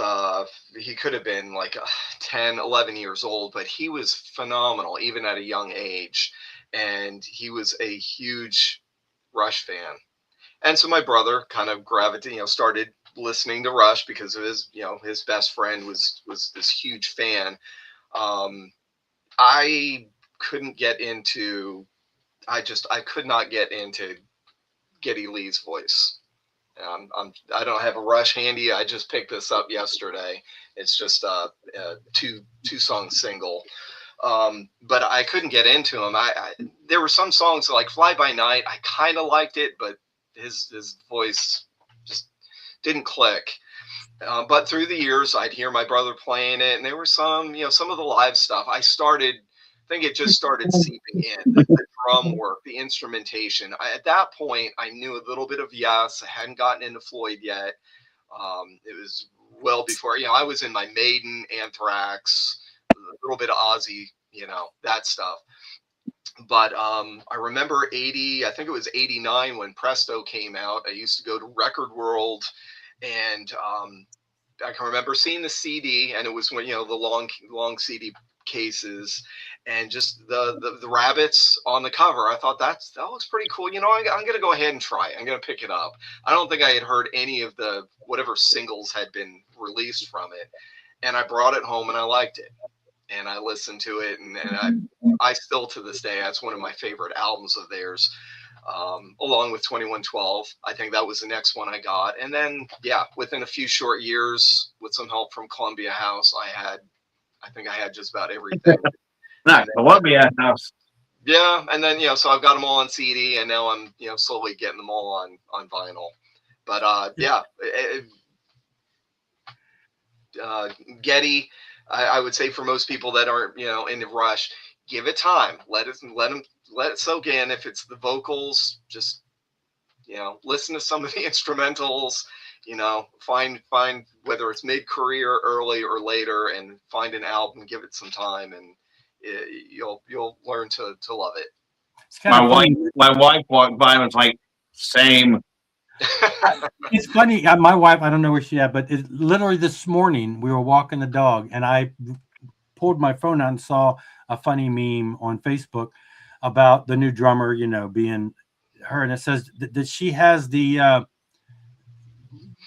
he could have been like 10, 11 years old, but he was phenomenal even at a young age. And he was a huge Rush fan. And so my brother kind of gravitated, started listening to Rush because of his best friend was this huge fan. I couldn't get into, I could not get into Geddy Lee's voice. I don't have a Rush handy. I just picked this up yesterday. It's just a two song single. But I couldn't get into him. There were some songs like Fly By Night. I kind of liked it, but his voice just didn't click. But through the years, I'd hear my brother playing it, and there were some of the live stuff. I think it just started seeping in, the drum work, the instrumentation. At that point, I knew a little bit of Yes. I hadn't gotten into Floyd yet. It was well before, I was in my Maiden, Anthrax, a little bit of Ozzy, that stuff. But I remember I think it was 89 when Presto came out. I used to go to Record World, and I can remember seeing the CD, and it was when, the long CD cases, and just the rabbits on the cover. I thought that looks pretty cool. I'm going to go ahead and try it. I'm going to pick it up. I don't think I had heard any of the whatever singles had been released from it. And I brought it home and I liked it. And I listened to it, and I still to this day, that's one of my favorite albums of theirs. along with 2112. I think that was the next one I got. And then, yeah, within a few short years, with some help from Columbia House, I think I had just about everything. Not Columbia House. Yeah, and then so I've got them all on CD, and now I'm slowly getting them all on vinyl. But yeah, Getty, I would say for most people that aren't in a rush, give it time. Let it soak in. If it's the vocals, just listen to some of the instrumentals. Find whether it's mid-career, early, or later, and find an album, give it some time, and you'll learn to love it. My wife walked by and was like, same. It's funny. My wife, I don't know where she's at, but literally this morning we were walking the dog, and I pulled my phone out and saw a funny meme on Facebook about the new drummer, being her, and it says that she has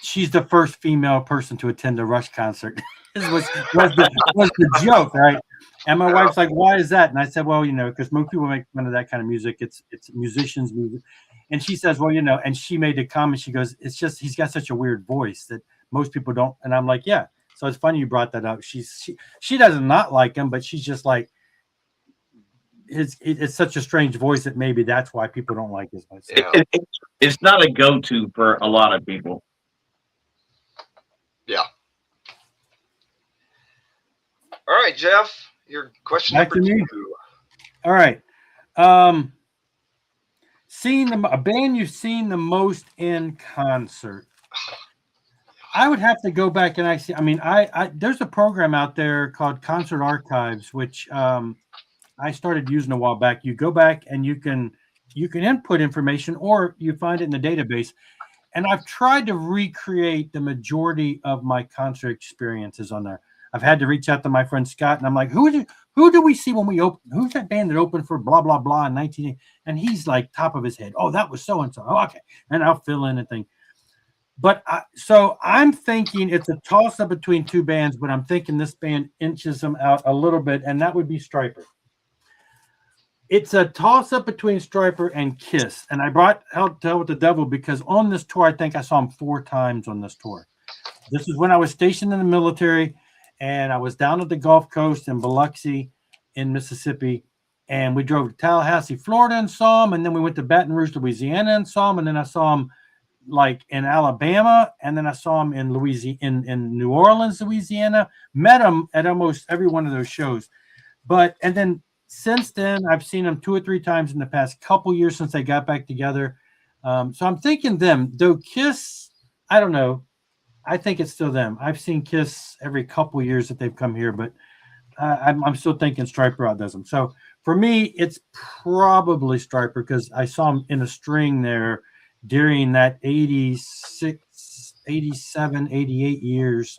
she's the first female person to attend a Rush concert. This was the joke, right? And my wife's like, "Why is that?" And I said, "Well, because most people make fun of that kind of music. It's musicians' music." And she says, "Well, and she made a comment. She goes, "It's just he's got such a weird voice that most people don't." And I'm like, "Yeah." So it's funny you brought that up. She doesn't not like him, but she's just like, it's such a strange voice that maybe that's why people don't like his voice. Yeah. It's not a go-to for a lot of people. Yeah. All right, Jeff, your question Back number to me. 2. All right. Seeing a band you've seen the most in concert. I would have to go back and I there's a program out there called Concert Archives, which I started using a while back. You go back and you can input information, or you find it in the database. And I've tried to recreate the majority of my concert experiences on there. I've had to reach out to my friend Scott, and I'm like, who do we see when we open? Who's that band that opened for blah blah blah in 1980? And he's like top of his head. Oh, that was so and so. Oh, okay, and I'll fill in and thing. But so I'm thinking it's a toss up between two bands, but I'm thinking this band inches them out a little bit, and that would be Stryper. It's a toss up between Stryper and Kiss, and I brought Hell with the Devil because on this tour, I think I saw him 4 times on this tour. This is when I was stationed in the military, and I was down at the Gulf Coast in Biloxi in Mississippi, and we drove to Tallahassee, Florida, and saw him, and then we went to Baton Rouge, Louisiana, and saw him, and then I saw him like in Alabama, and then I saw him in in New Orleans, Louisiana. Met him at almost every one of those shows, and then since then I've seen him 2 or 3 times in the past couple years since they got back together. So I'm thinking them. Though Kiss, I don't know. I think it's still them. I've seen Kiss every couple years that they've come here, but I'm still thinking Stryper outdoes them. So for me, it's probably Stryper because I saw him in a string there during that 86, 87, 88 years,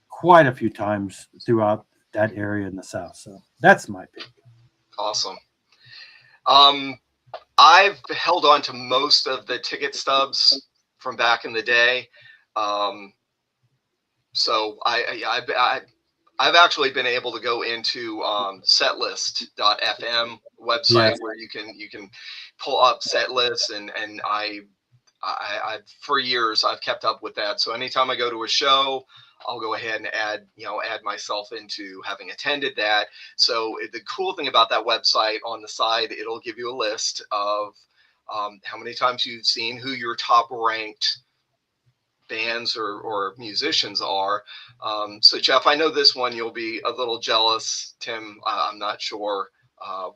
quite a few times throughout that area in the South. So that's my pick. Awesome. I've held on to most of the ticket stubs from back in the day. So I've actually been able to go into setlist.fm website where you can pull up set lists, and I for years I've kept up with that. So anytime I go to a show, I'll go ahead and add myself into having attended that. So the cool thing about that website, on the side, it'll give you a list of how many times you've seen, who your top ranked bands or musicians are. So Jeff, I know this one you'll be a little jealous. Tim, I'm not sure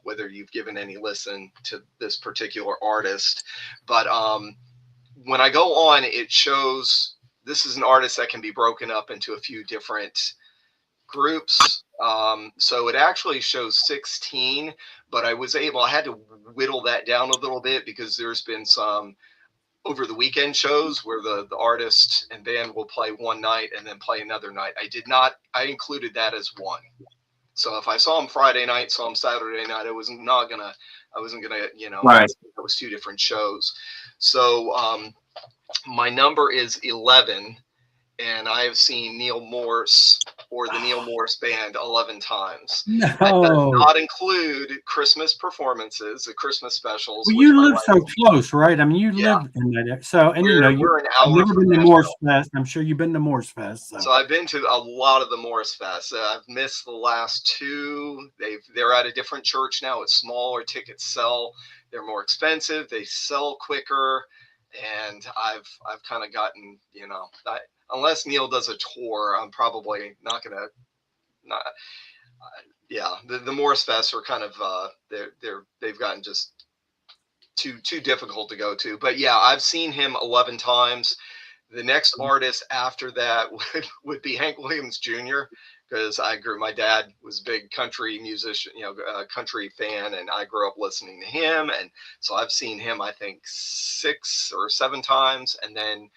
whether you've given any listen to this particular artist, but when I go on, it shows this is an artist that can be broken up into a few different groups. So it actually shows 16, but I had to whittle that down a little bit because there's been some over the weekend shows where the artist and band will play one night and then play another night. I included that as one. So if I saw him Friday night, saw him Saturday night, I wasn't gonna, right. It was 2 different shows. So my number is 11, and I have seen Neil Morse or the Neil Morse Band 11 times. No. That does not include Christmas performances, the Christmas specials. Well, which you my live wife- so close, right? I mean, you Yeah. live in that. So, and you know, we're an I've hour never from been to Nashville. Morse Fest. I'm sure you've been to Morse Fest. So I've been to a lot of the Morris Fest. I've missed the last two. They're at a different church now. It's smaller. Tickets sell. They're more expensive. They sell quicker. And I've kind of gotten, you know, unless Neil does a tour, I'm probably not gonna. Not, yeah, the Morris Fests are kind of they've gotten just too difficult to go to. But yeah, I've seen him 11 times. The next artist after that would be Hank Williams Jr. because my dad was a big country musician, you know, country fan, and I grew up listening to him. And so I've seen him, I think 6 or 7 times. And then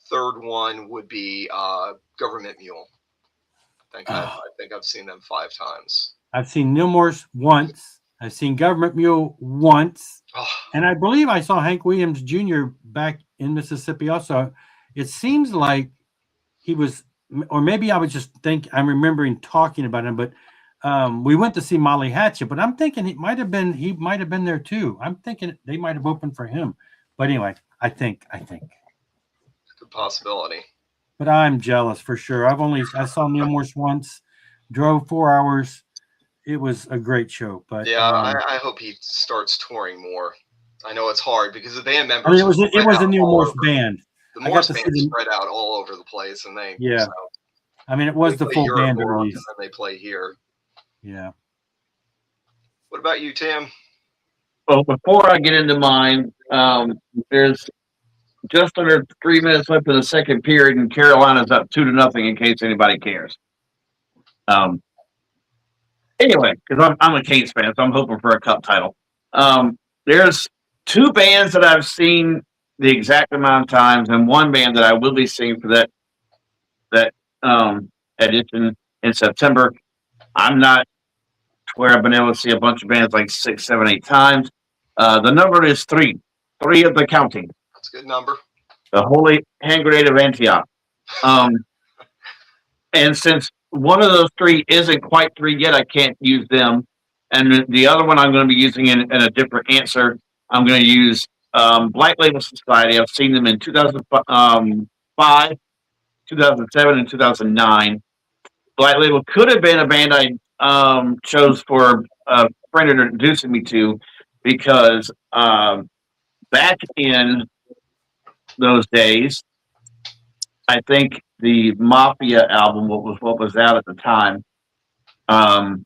third one would be Government Mule. I think I've seen them 5 times. I've seen Neil Morse once. I've seen Government Mule once. Oh. And I believe I saw Hank Williams Jr. back in Mississippi also. It seems like he was, or maybe I was I'm remembering talking about him, but we went to see Molly Hatchet, but I'm thinking he might have been there too. I'm thinking they might have opened for him. But anyway, I think. Good possibility. But I'm jealous for sure. I saw Neil Morse once, drove 4 hours. It was a great show. But yeah, I hope he starts touring more. I know it's hard because the band members. I mean, it was a Neil Morse band. The Morse band is spread out all over the place, and So, I mean, it was the full band release. And they play here. Yeah. What about you, Tim? Well, before I get into mine, there's just under 3 minutes left in the second period, and Carolina's up 2-0. In case anybody cares. Anyway, because I'm a Canes fan, so I'm hoping for a cup title. There's 2 bands that I've seen the exact amount of times, and 1 band that I will be seeing for that edition in September. I'm not where I've been able to see a bunch of bands like 6, 7, 8 times. The number is 3 of the counting. That's a good number. The Holy Hand Grenade of Antioch. And since one of those 3 isn't quite 3 yet, I can't use them. And the other one I'm going to be using in a different answer. I'm going to use Black Label Society. I've seen them in 2005, 2007, and 2009. Black Label could have been a band I chose for a friend introducing me to, because back in those days, I think the Mafia album, what was out at the time, I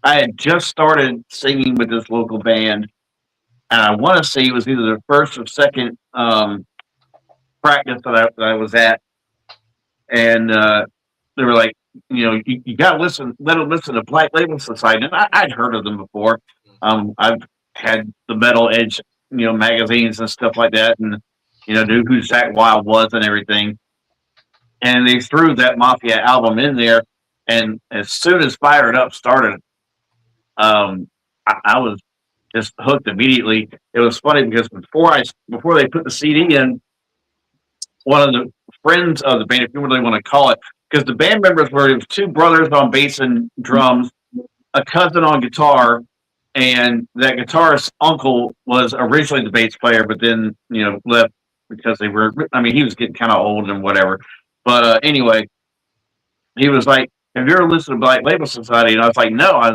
had just started singing with this local band, and I want to say it was either the first or second practice that I was at, and they were like, you know, you got to let them listen to Black Label Society, and I'd heard of them before. I've had the Metal Edge, you know, magazines and stuff like that, and you know, knew who Zach Wilde was and everything. And they threw that Mafia album in there, and as soon as Fire It Up started, I was just hooked immediately. It was funny because before they put the CD in, one of the friends of the band, if you really want to call it, because the band members were, it was 2 brothers on bass and drums, a cousin on guitar, and that guitarist's uncle was originally the bass player, but then, you know, left because he was getting kind of old and whatever. But anyway, he was like, have you ever listened to Black Label Society? And I was like, no. I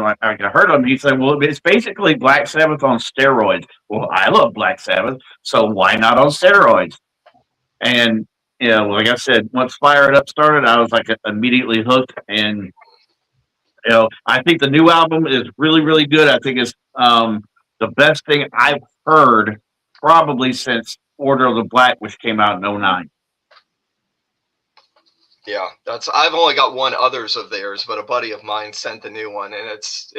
heard of him. He said, well, it's basically Black Sabbath on steroids. Well, I love Black Sabbath, so why not on steroids? And, you know, like I said, once Fire It Up started, I was like immediately hooked. And, you know, I think the new album is really, really good. I think it's the best thing I've heard probably since Order of the Black, which came out in 2009. Yeah, I've only got one others of theirs, but a buddy of mine sent the new one, and it's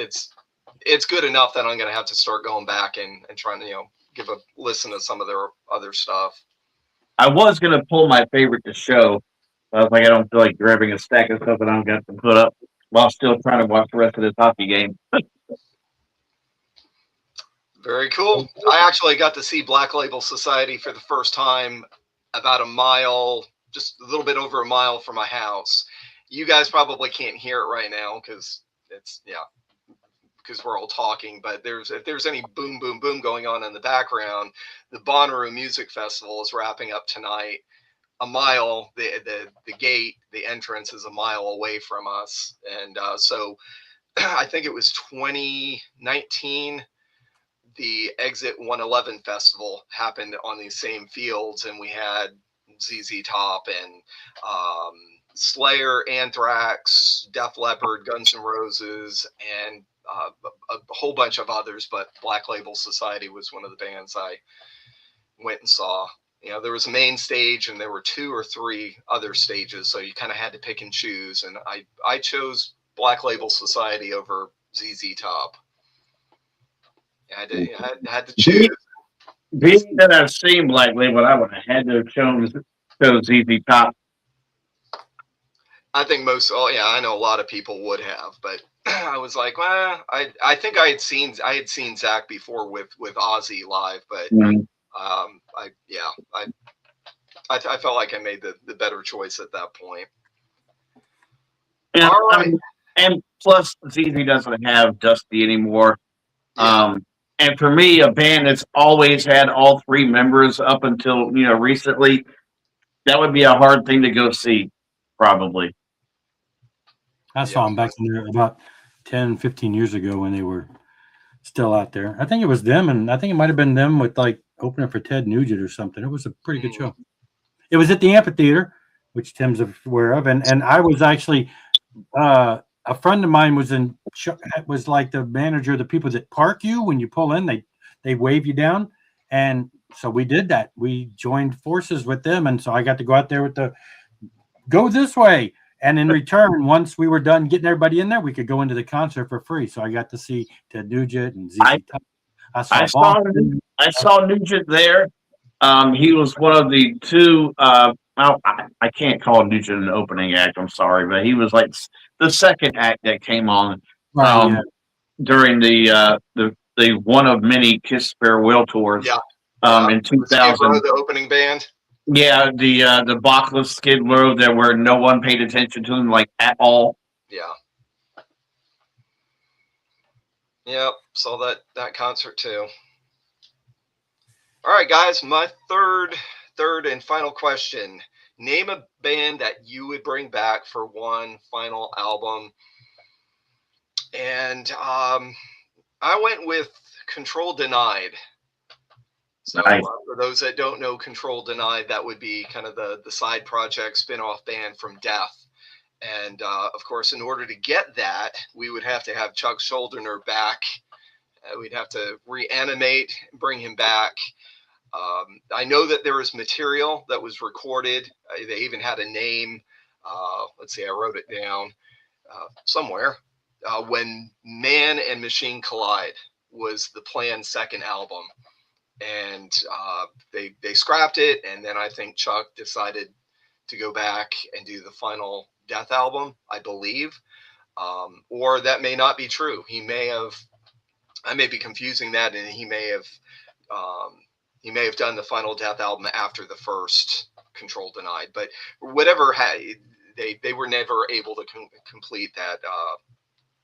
good enough that I'm going to have to start going back and trying to, you know, give a listen to some of their other stuff. I was going to pull my favorite to show. I was like, I don't feel like grabbing a stack of stuff that I'm going to put up while still trying to watch the rest of this hockey game. Very cool. I actually got to see Black Label Society for the first time about a mile just a little bit over a mile from my house. You guys probably can't hear it right now because we're all talking, but if there's any boom, boom, boom going on in the background, the Bonnaroo Music Festival is wrapping up tonight. A mile, the gate, the entrance is a mile away from us. And so I think it was 2019, the Exit 111 Festival happened on these same fields, and we had ZZ Top and Slayer, Anthrax, Def Leppard, Guns N' Roses, and a whole bunch of others, but Black Label Society was one of the bands I went and saw. There was a main stage and there were 2 or 3 other stages, so you kind of had to pick and choose, and I chose Black Label Society over ZZ Top. I had to choose. Being that I've seen Black Label, I would have had to have chosen ZZ Top. I think I know a lot of people would have, but I was like, well, I think I had seen Zach before with Ozzy live, but I felt like I made the better choice at that point. And, all right. And plus, ZZ doesn't have Dusty anymore. Yeah. And for me, a band that's always had all 3 members up until recently, that would be a hard thing to go see, probably. I saw them back in there about 10, 15 years ago when they were still out there. I think it was them, and I think it might have been them with like opening for Ted Nugent or something. It was a pretty good show. It was at the amphitheater, which Tim's aware of, and I was actually a friend of mine was like the manager of the people that park you when you pull in. They wave you down, and so we did that. We joined forces with them, and so I got to go out there with the go this way. And in return, once we were done getting everybody in there, we could go into the concert for free. So I got to see Ted Nugent and ZZ Top. I saw Nugent there. He was one of the 2. I can't call Nugent an opening act. I'm sorry, but he was like the second act that came on during the one of many Kiss farewell tours. In 2000, the opening band. Yeah, the Backless Skid Row, there where no one paid attention to him like at all. Yeah. Yep, saw that concert too. All right, guys, my third and final question. Name a band that you would bring back for one final album. And I went with Control Denied. So Nice. For those that don't know Control Denied, that would be kind of the side project spin-off band from Death. And of course, in order to get that, we would have to have Chuck Schuldiner back. We'd have to reanimate, bring him back. I know that there was material that was recorded. They even had a name. Let's see, I wrote it down somewhere. When Man and Machine Collide was the planned second album. And they scrapped it, and then I think Chuck decided to go back and do the final Death album, I believe. Or that may not be true. I may be confusing that, and he may have done the final Death album after the first Control Denied. But whatever, they were never able to complete that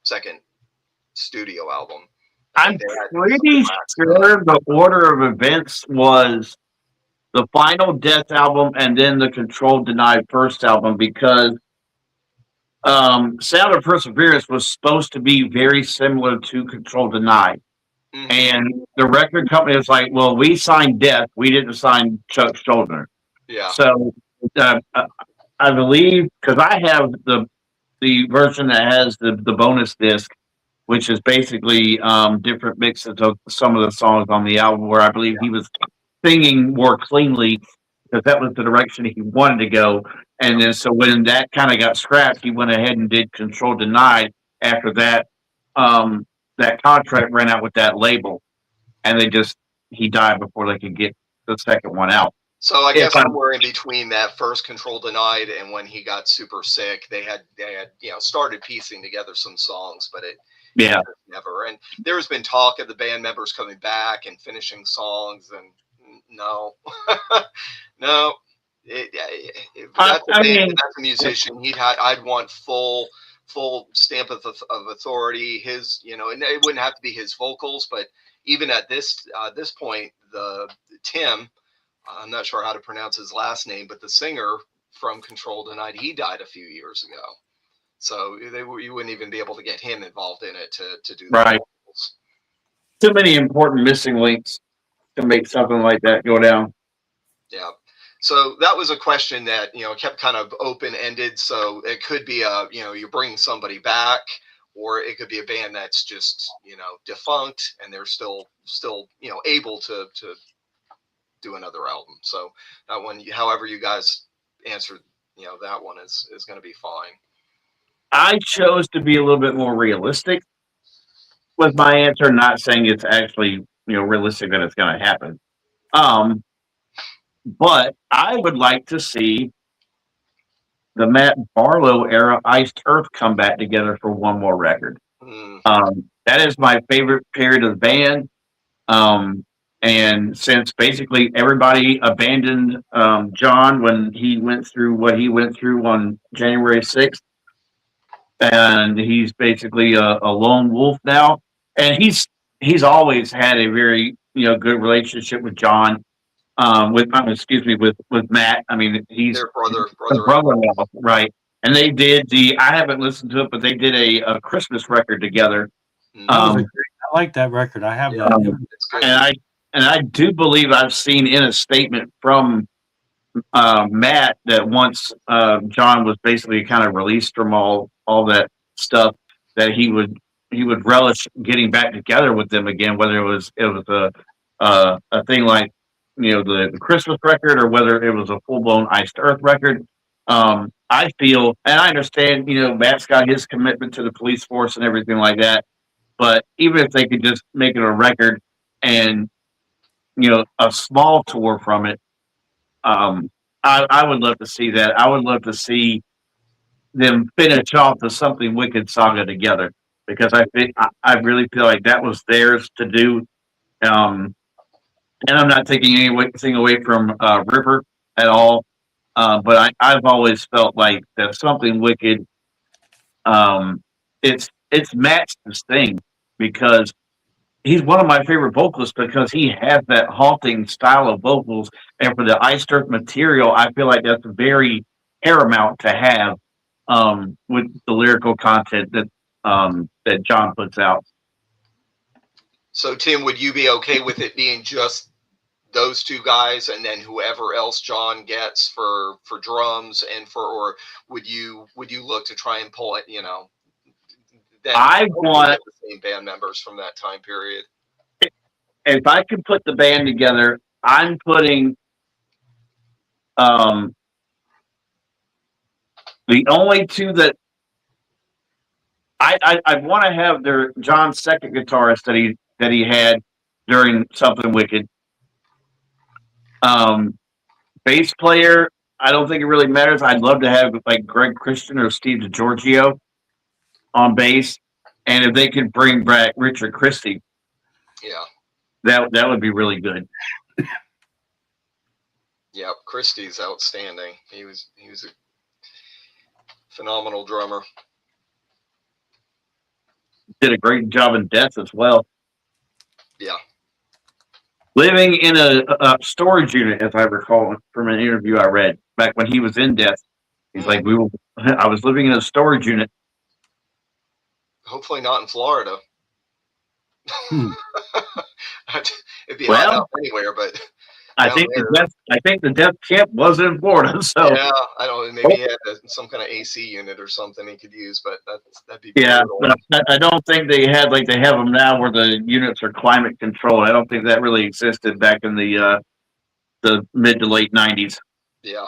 second studio album. I'm pretty sure the order of events was the final Death album and then the Control Denied first album, because Sound of Perseverance was supposed to be very similar to Control Denied. Mm-hmm. And the record company was like, well, we signed Death. We didn't sign Chuck Schuldiner. Yeah. So I believe, because I have the version that has the bonus disc, which is basically different mixes of some of the songs on the album, where I believe he was singing more cleanly because that was the direction he wanted to go. And then so when that kind of got scrapped, he went ahead and did Control Denied after that. That contract ran out with that label, and he died before they could get the second one out. So I guess somewhere in between that first Control Denied and when he got super sick, they had started piecing together some songs, but it never. And there's been talk of the band members coming back and finishing songs, and no, That's a I band, mean, that's a musician. I'd want full stamp of authority. His, and it wouldn't have to be his vocals, but even at this point, the Tim, I'm not sure how to pronounce his last name, but the singer from Control Tonight, he died a few years ago. So you wouldn't even be able to get him involved in it to do the right. vocals. Too many important missing links to make something like that go down. Yeah. So that was a question that, kept kind of open-ended. So it could be you're bringing somebody back, or it could be a band that's just, defunct and they're still, able to do another album. So that one, however you guys answered, that one is going to be fine. I chose to be a little bit more realistic with my answer, not saying it's actually, realistic that it's going to happen. But I would like to see the Matt Barlow era Iced Earth come back together for one more record. That is my favorite period of the band. And since basically everybody abandoned John when he went through what he went through on January 6th, and he's basically a lone wolf now, and he's always had a very good relationship with John, with Matt. I mean, he's Their brother, brother-in-law, right? And they did I haven't listened to it, but they did a Christmas record together. I like that record. I have that. It's good. And I do believe I've seen in a statement from Matt that once John was basically kind of released from all that stuff, that he would relish getting back together with them again, whether it was a thing like the Christmas record, or whether it was a full blown Iced Earth record. I feel, and I understand, Matt's got his commitment to the police force and everything like that, but even if they could just make it a record and a small tour from it, I would love to see that. I would love to see them finish off the Something Wicked saga together, because I really feel like that was theirs to do. And I'm not taking anything away from River at all, but I've always felt like that Something Wicked, it's matched this thing, because he's one of my favorite vocalists, because he has that haunting style of vocals. And for the Iced Earth material, I feel like that's very paramount to have with the lyrical content that John puts out. So, Tim, would you be okay with it being just those two guys, and then whoever else John gets for drums, or would you look to try and pull it, then I want the same band members from that time period? If I could put the band together, I'm putting the only two that I want to have their John's second guitarist that he had during Something Wicked. Bass player, I don't think it really matters. I'd love to have like Greg Christian or Steve DiGiorgio on bass, and if they could bring back Richard Christie, that would be really good. Yeah, Christie's outstanding. He was a phenomenal drummer. Did a great job in Death as well. Yeah. Living in a storage unit, as I recall from an interview I read back when he was in Death. He's like, I was living in a storage unit. Hopefully not in Florida. It'd be Well, hot out anywhere, but I think the death camp was in Florida. So yeah, I don't. Maybe he had some kind of AC unit or something he could use, but that'd be I don't think they had like they have them now, where the units are climate controlled. I don't think that really existed back in the mid to late 90s. Yeah.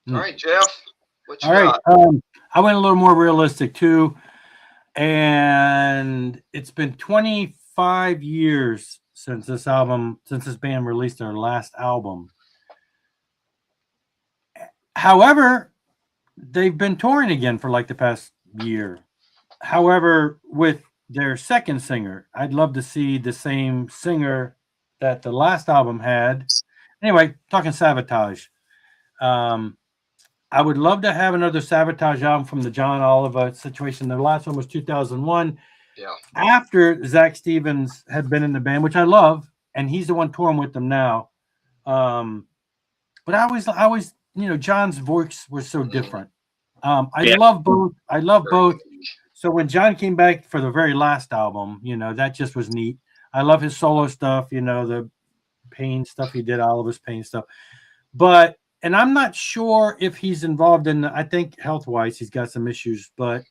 All right, Jeff. What you got? All right. I went a little more realistic too, and it's been 25 years since this band released their last album. However, they've been touring again for like the past year. However, with their second singer, I'd love to see the same singer that the last album had, Anyway, talking Sabotage. I would love to have another Sabotage album from the John Oliver situation. The last one was 2001. Yeah. After Zach Stevens had been in the band, which I love, and he's the one touring with them now. But I always, John's voice was so different. I love both. I love both. So when John came back for the very last album, that just was neat. I love his solo stuff, the Pain stuff he did, all of his Pain stuff. And I'm not sure if he's involved in, I think health-wise he's got some issues, but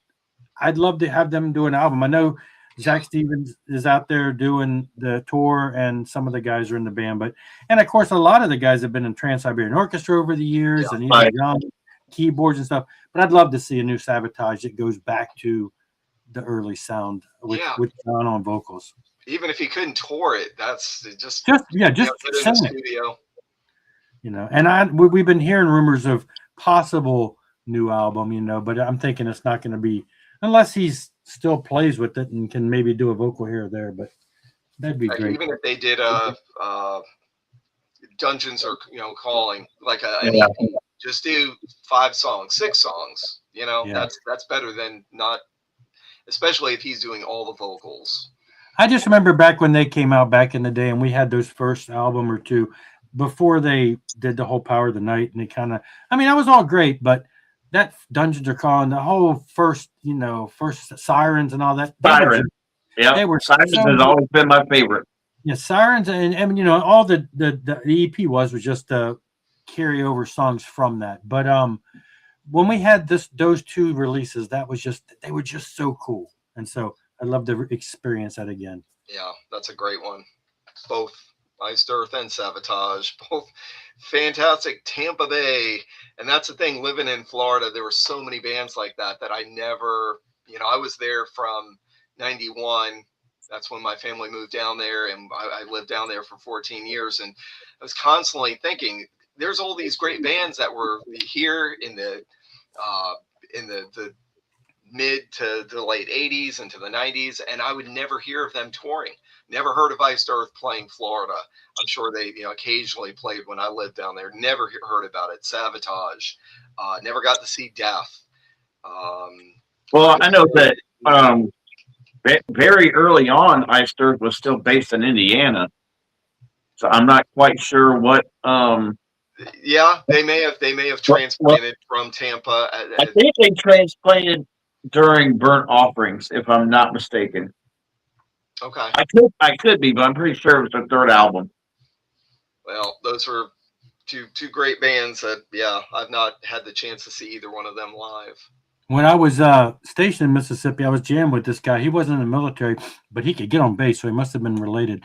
I'd love to have them do an album. I know Zach Stevens is out there doing the tour, and some of the guys are in the band. And of course, a lot of the guys have been in Trans-Siberian Orchestra over the years, and young keyboards and stuff. But I'd love to see a new Sabotage that goes back to the early sound with John on vocals. Even if he couldn't tour it, that's just in the studio. And we've been hearing rumors of possible new album, but I'm thinking it's not going to be, unless he's still plays with it and can maybe do a vocal here or there, but that'd be great. Even if they did Dungeons Are Calling, like just do 5 songs, 6 songs, that's better than not, especially if he's doing all the vocals. I just remember back when they came out back in the day, and we had those first album or two before they did the whole Power of the Night, and they that was all great, but that Dungeons Are Calling, the whole first Sirens and all that. Sirens. They were Sirens has always been my favorite. Yeah, Sirens and all the EP was just carryover songs from that. But when we had those 2 releases, they were just so cool. And so I'd love to experience that again. Yeah, that's a great one. Both Iced Earth and Sabotage, both fantastic. Tampa Bay, and that's the thing, living in Florida, there were so many bands like that I never, I was there from 91. That's when my family moved down there, and I lived down there for 14 years, and I was constantly thinking, there's all these great bands that were here in the mid to the late 80s into the 90s, and I would never hear of them touring. Never heard of Iced Earth playing Florida. I'm sure they occasionally played when I lived down there. Never heard about it. Sabotage. Never got to see Death. Well, I know that very early on, Iced Earth was still based in Indiana, so I'm not quite sure what. Yeah, they may have transplanted from Tampa. I think they transplanted during Burnt Offerings, if I'm not mistaken. Okay. I could be, but I'm pretty sure it was their 3rd album. Well, those were two great bands that, I've not had the chance to see either one of them live. When I was stationed in Mississippi, I was jammed with this guy. He wasn't in the military, but he could get on bass, so he must have been related.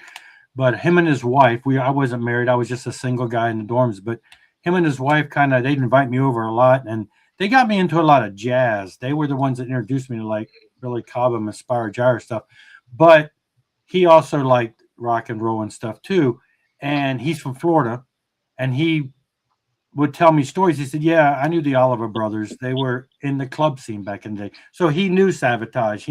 But him and his wife, I wasn't married. I was just a single guy in the dorms. But him and his wife they'd invite me over a lot, and they got me into a lot of jazz. They were the ones that introduced me to like Billy Cobham and Spyro Gyra stuff. But he also liked rock and roll and stuff too. And he's from Florida, and he would tell me stories. He said, yeah, I knew the Oliver brothers. They were in the club scene back in the day. So he knew Sabotage.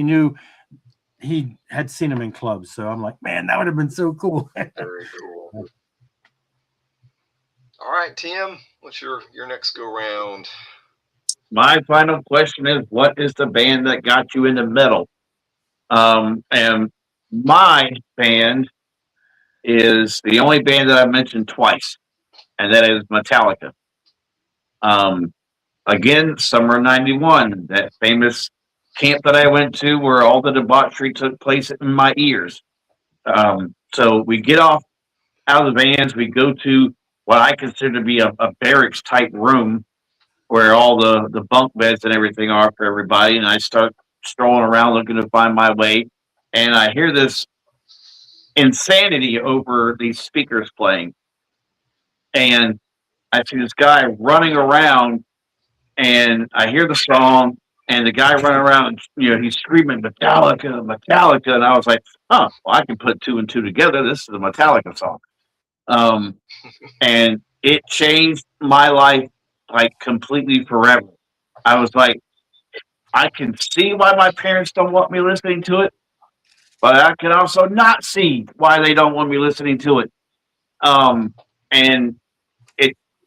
He had seen him in clubs. So I'm like, man, that would have been so cool. Very cool. All right, Tim, what's your next go round? My final question is, what is the band that got you into metal? And my band is the only band that I mentioned twice, and that is Metallica. Again, summer of '91, that famous camp that I went to where all the debauchery took place in my ears. So we get off out of the vans, we go to what I consider to be a barracks type room where all the bunk beds and everything are for everybody, and I start strolling around looking to find my way, and I hear this insanity over these speakers playing, and I see this guy running around, and I hear the song, and the guy running around, he's screaming Metallica, Metallica, and I was like, well, I can put 2 and 2 together. This is a Metallica song. And it changed my life like completely forever. I was like, I can see why my parents don't want me listening to it, but I can also not see why they don't want me listening to it. And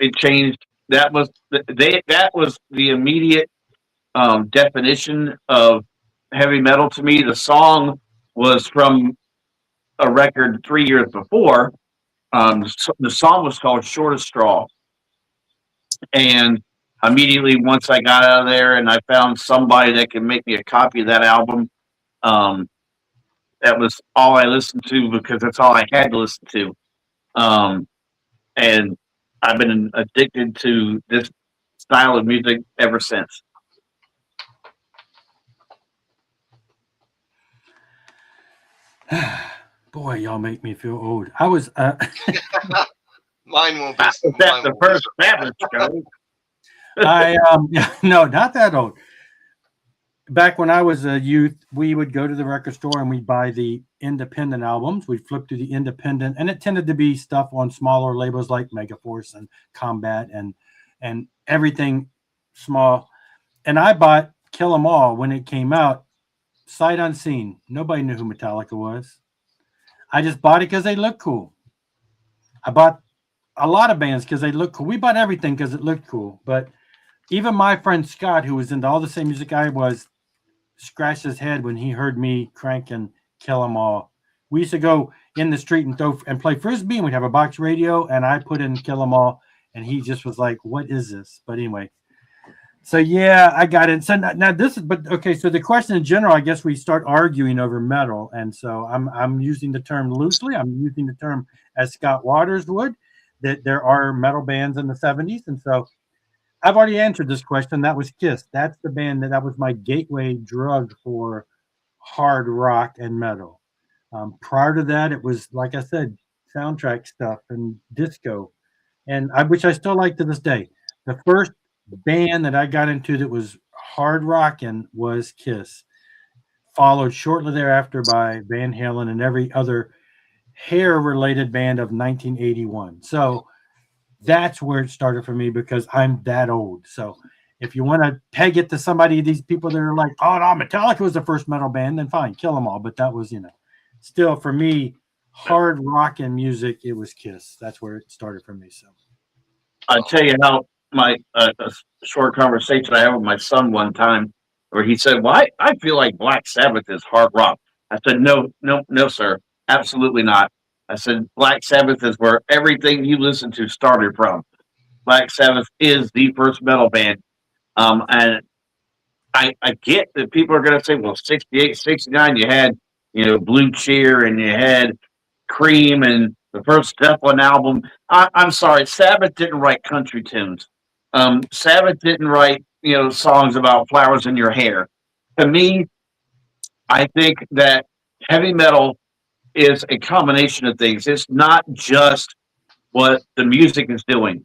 it changed. That was that was the immediate definition of heavy metal to me. The song was from a record 3 years before. The song was called "Shortest Straw," and immediately once I got out of there and I found somebody that could make me a copy of that album, um, that was all I listened to because that's all I had to listen to. And I've been addicted to this style of music ever since. Boy, y'all make me feel old. I was Mine won't be. Was that the first Sabbath show? no, not that old. Back when I was a youth, we would go to the record store and we'd buy the independent albums. We'd flip through the independent, and it tended to be stuff on smaller labels like Megaforce and Combat and everything small. And I bought Kill 'Em All when it came out, sight unseen. Nobody knew who Metallica was. I just bought it because they looked cool. I bought a lot of bands because they looked cool. We bought everything because it looked cool. But even my friend Scott, who was into all the same music I was, scratched his head when he heard me cranking Kill 'Em All. We used to go in the street and play frisbee, and we'd have a box radio, and I put in Kill 'Em All, and he just was like, "What is this?" But anyway, so yeah, I got it. So now this is, but okay. So the question in general, I guess we start arguing over metal, and so I'm using the term loosely. I'm using the term as Scott Waters would, that there are metal bands in the 70s, and so I've already answered this question. That was Kiss. That's the band that was my gateway drug for hard rock and metal. Prior to that, it was, like I said, soundtrack stuff and disco, and which I still like to this day. The first band that I got into that was hard rocking was Kiss, followed shortly thereafter by Van Halen and every other hair-related band of 1981. So that's where it started for me because I'm that old. So if you want to peg it to somebody, these people that are like, "Oh no, Metallica was the first metal band," then fine, Kill 'Em All. But that was, still for me, hard rock and music, it was Kiss. That's where it started for me. So I'll tell you how my a short conversation I had with my son one time where he said, "Well, I feel like Black Sabbath is hard rock." I said, "No, no, no, sir. Absolutely not." I said, "Black Sabbath is where everything you listen to started from. Black Sabbath is the first metal band." And I get that people are going to say, "Well, 68, 69, you had, Blue Cheer and you had Cream and the first Zeppelin album." I'm sorry, Sabbath didn't write country tunes. Sabbath didn't write, songs about flowers in your hair. To me, I think that heavy metal is a combination of things. It's not just what the music is doing.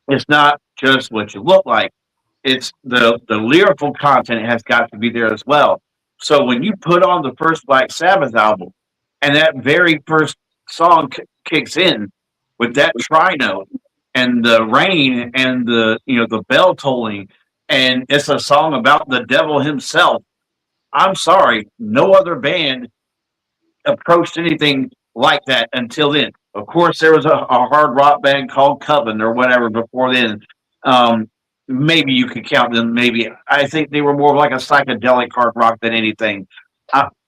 It's not just what you look like. It's the lyrical content has got to be there as well. So when you put on the first Black Sabbath album, and that very first song kicks in with that tri-note and the rain and the bell tolling, and it's a song about the devil himself. I'm sorry, no other band approached anything like that until then. Of course, there was a hard rock band called Coven or whatever before then. Maybe you could count them. Maybe I think they were more like a psychedelic hard rock than anything.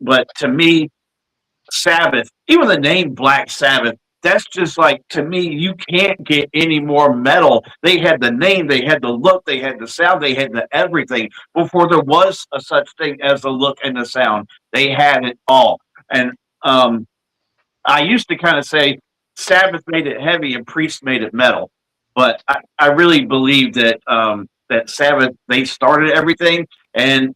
But to me, Sabbath, even the name Black Sabbath, that's just like, to me, you can't get any more metal. They had the name, they had the look, they had the sound, they had the everything. Before there was a such thing as the look and the sound, they had it all. And I used to kind of say Sabbath made it heavy and Priest made it metal, but I really believe that that Sabbath, they started everything, and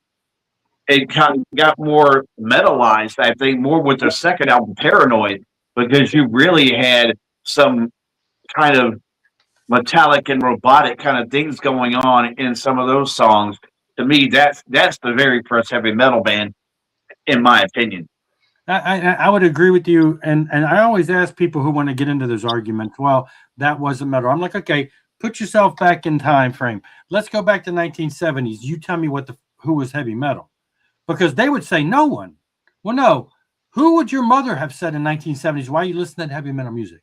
it kind of got more metalized, I think, more with their second album, Paranoid, because you really had some kind of metallic and robotic kind of things going on in some of those songs. To me, that's the very first heavy metal band, in my opinion. I would agree with you, and I always ask people who want to get into those arguments, well, that wasn't metal. I'm like, okay, put yourself back in time frame. Let's go back to 1970s. You tell me who was heavy metal, because they would say no one. Well, no, who would your mother have said in 1970s? Why are you listening to heavy metal music?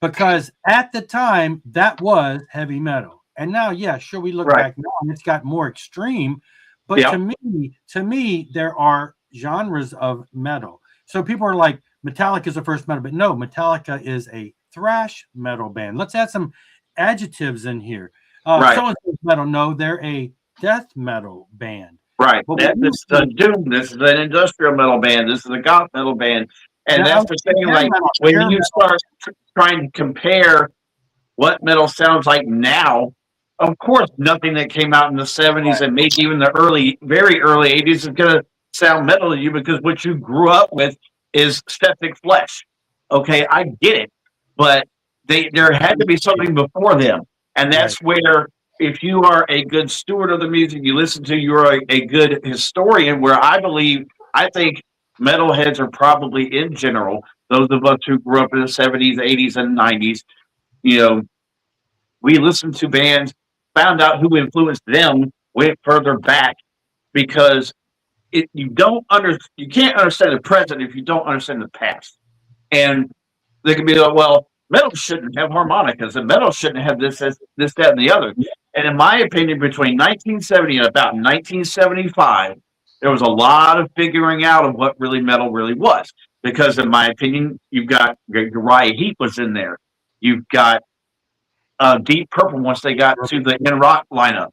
because at the time that was heavy metal. And now, yeah, sure, we look Right. back now and it's got more extreme. But Yeah. to me, there are genres of metal. So people are like, Metallica is the first metal, but no, Metallica is a thrash metal band. Let's add some adjectives in here. Right. So-and-so's metal. No, they're a death metal band. Right. But This is a doom. This is an industrial metal band. This is a goth metal band. And Yeah, that's the thing. Like when hair you metal. start trying to compare what metal sounds like now, of course, nothing that came out in the 70s and maybe even the very early 80s is going to sound metal to you because what you grew up with is septic flesh. Okay, I get it. But there had to be something before them. And that's where, if you are a good steward of the music you listen to, you're a good historian, where I think metalheads are probably in general, those of us who grew up in the 70s, 80s, and 90s, you know, we listened to bands, found out who influenced them, went further back because you can't understand the present if you don't understand the past. And they can be like, well, metal shouldn't have harmonicas and metal shouldn't have this, that, and the other. And in my opinion, between 1970 and about 1975, there was a lot of figuring out of what really metal really was. Because in my opinion, you've got Uriah Heep was in there. You've got Deep Purple once they got to the In Rock lineup.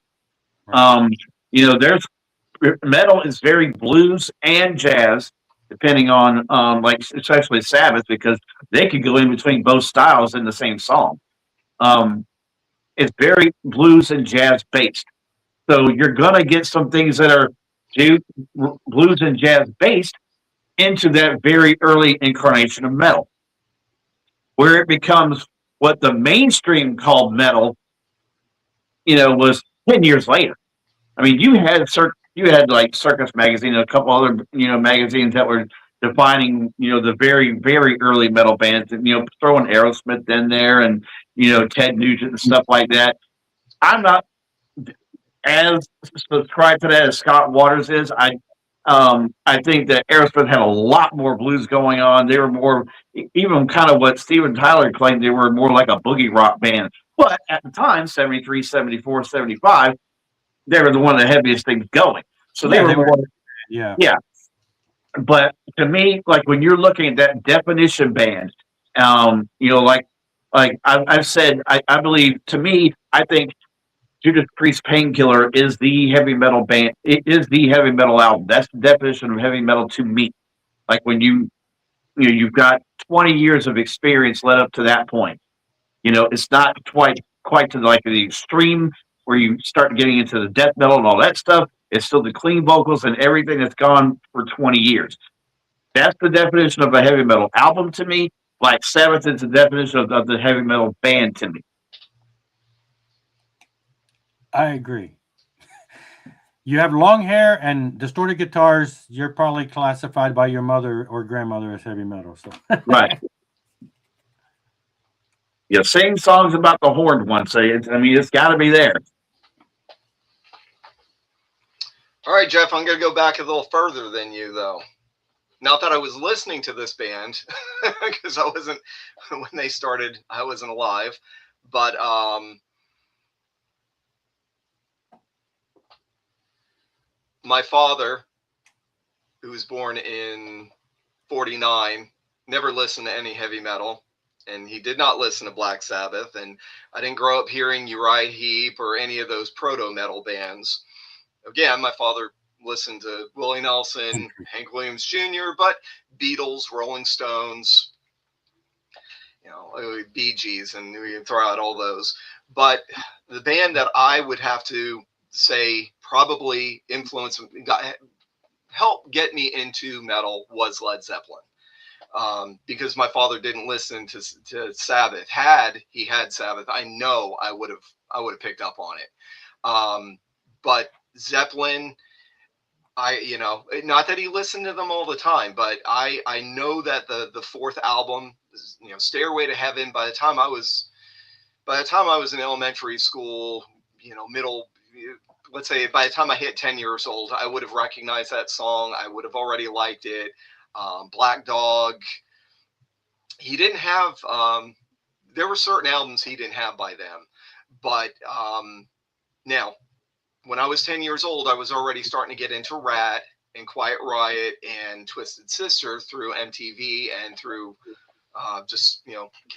There's metal is very blues and jazz, depending on like especially Sabbath, because they could go in between both styles in the same song. It's very blues and jazz based, so you're gonna get some things that are blues and jazz based into that very early incarnation of metal, where it becomes what the mainstream called metal, was 10 years later. I mean, you had like Circus Magazine and a couple other, magazines that were defining, the very, very early metal bands and, throwing Aerosmith in there and, Ted Nugent and stuff like that. I'm not as subscribed to that as Scott Waters is. I think that Aerosmith had a lot more blues going on. They were more, even kind of what Steven Tyler claimed, they were more like a boogie rock band. But at the time, 73, 74, 75, they were one of the heaviest things going. So they were more, yeah. But to me, like when you're looking at that definition band, like I've said, I believe, to me, I think Judas Priest Painkiller is the heavy metal band. It is the heavy metal album. That's the definition of heavy metal to me. Like when you've got 20 years of experience led up to that point. It's not quite to like the extreme where you start getting into the death metal and all that stuff. It's still the clean vocals and everything that's gone for 20 years. That's the definition of a heavy metal album to me. Like Sabbath is the definition of the heavy metal band to me. I agree. You have long hair and distorted guitars. You're probably classified by your mother or grandmother as heavy metal. So right. Yeah, sing songs about the horned one. So it's got to be there. All right, Jeff, I'm going to go back a little further than you, though. Not that I was listening to this band, because when they started, I wasn't alive. But my father, who was born in 49, never listened to any heavy metal. And he did not listen to Black Sabbath. And I didn't grow up hearing Uriah Heep or any of those proto-metal bands. Again, my father listened to Willie Nelson, Hank Williams Jr., but Beatles, Rolling Stones, Bee Gees, and we can throw out all those. But the band that I would have to say probably helped get me into metal was Led Zeppelin. Because my father didn't listen to Sabbath. Had he had Sabbath, I know I would have picked up on it. But Zeppelin, not that he listened to them all the time, but I know that the fourth album, Stairway to Heaven, by the time I was in elementary school, middle, let's say by the time I hit 10 years old, I would have recognized that song. I would have already liked it. Black Dog. He didn't have there were certain albums he didn't have by them. But now, when I was 10 years old, I was already starting to get into Rat and Quiet Riot and Twisted Sister through MTV and through just,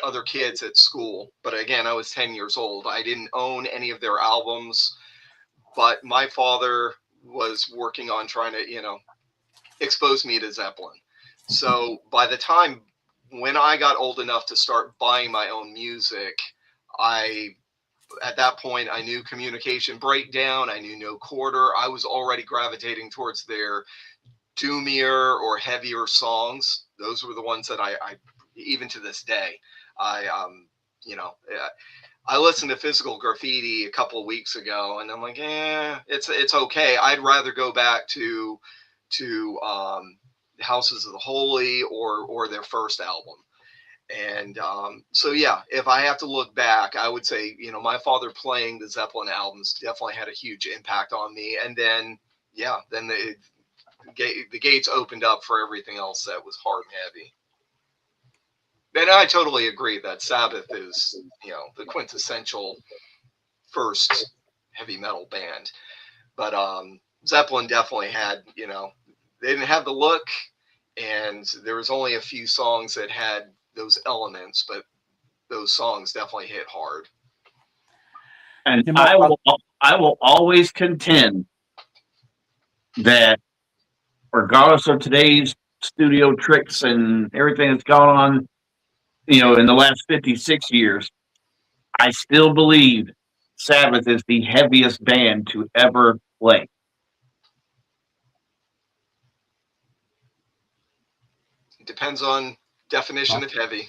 other kids at school. But again, I was 10 years old. I didn't own any of their albums, but my father was working on trying to, expose me to Zeppelin. So by the time when I got old enough to start buying my own music, at that point, I knew Communication Breakdown. I knew No Quarter. I was already gravitating towards their doomier or heavier songs. Those were the ones that I even to this day, I listened to Physical Graffiti a couple of weeks ago, and I'm like, it's okay. I'd rather go back to Houses of the Holy or their first album. And so, yeah, if I have to look back, I would say, my father playing the Zeppelin albums definitely had a huge impact on me. And then, then the gates opened up for everything else that was hard and heavy. And I totally agree that Sabbath is, the quintessential first heavy metal band. But Zeppelin definitely had, they didn't have the look, and there was only a few songs that had those elements, but those songs definitely hit hard. And I will always contend that regardless of today's studio tricks and everything that's gone on, in the last 56 years, I still believe Sabbath is the heaviest band to ever play. It depends on definition of heavy.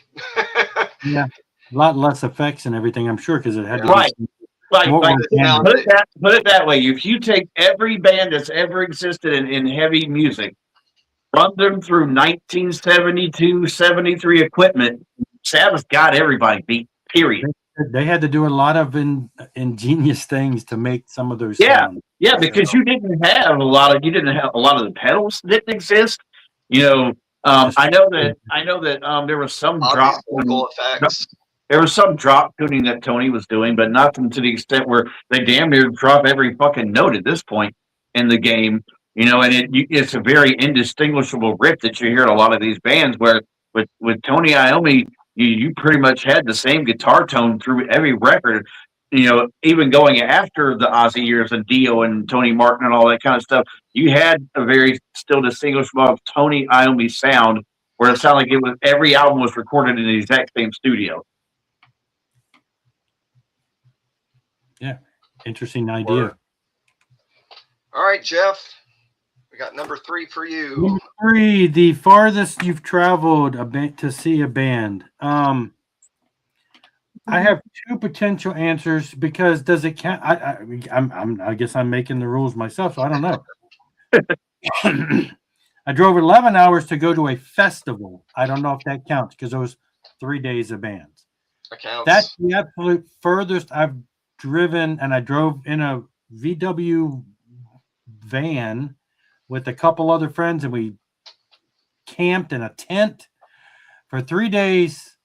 Yeah, a lot less effects and everything, I'm sure, because it had to right. be Like put it that way. If you take every band that's ever existed in heavy music, run them through 1972, 73 equipment, Sabbath got everybody beat, period. They had to do a lot of ingenious things to make some of those sounds. Yeah, because you didn't have a lot of the pedals didn't exist. I know that there was some drop effects. There was some drop tuning that Tony was doing, but nothing to the extent where they damn near drop every fucking note at this point in the game. And it's a very indistinguishable riff that you hear in a lot of these bands. Where with Tony Iommi, you pretty much had the same guitar tone through every record. Even going after the Ozzy years and Dio and Tony Martin and all that kind of stuff, you had a very still distinguishable Tony Iommi sound, where it sounded like every album was recorded in the exact same studio. Yeah, interesting idea. All right, Jeff, we got number 3 for you. Number 3, the farthest you've traveled to see a band. I have 2 potential answers, because does it count? I guess I'm making the rules myself, so I don't know. I drove 11 hours to go to a festival. I don't know if that counts, because it was 3 days of bands. That counts. That's the absolute furthest I've driven, and I drove in a VW van with a couple other friends, and we camped in a tent for 3 days,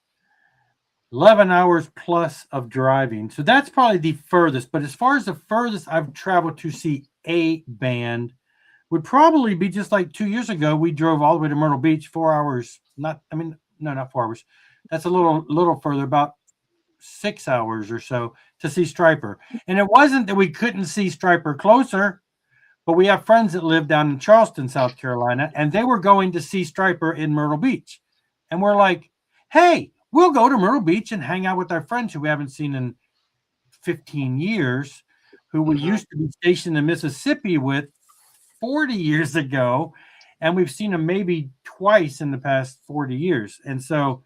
11 hours plus of driving. So that's probably the furthest. But as far as the furthest I've traveled to see a band would probably be just like 2 years ago. We drove all the way to Myrtle Beach, 4 hours. Not 4 hours. That's a little further, about 6 hours or so, to see Stryper. And it wasn't that we couldn't see Stryper closer, but we have friends that live down in Charleston, South Carolina, and they were going to see Stryper in Myrtle Beach. And we're like, hey, we'll go to Myrtle Beach and hang out with our friends who we haven't seen in 15 years, who we used to be stationed in Mississippi with 40 years ago, and we've seen them maybe twice in the past 40 years. And so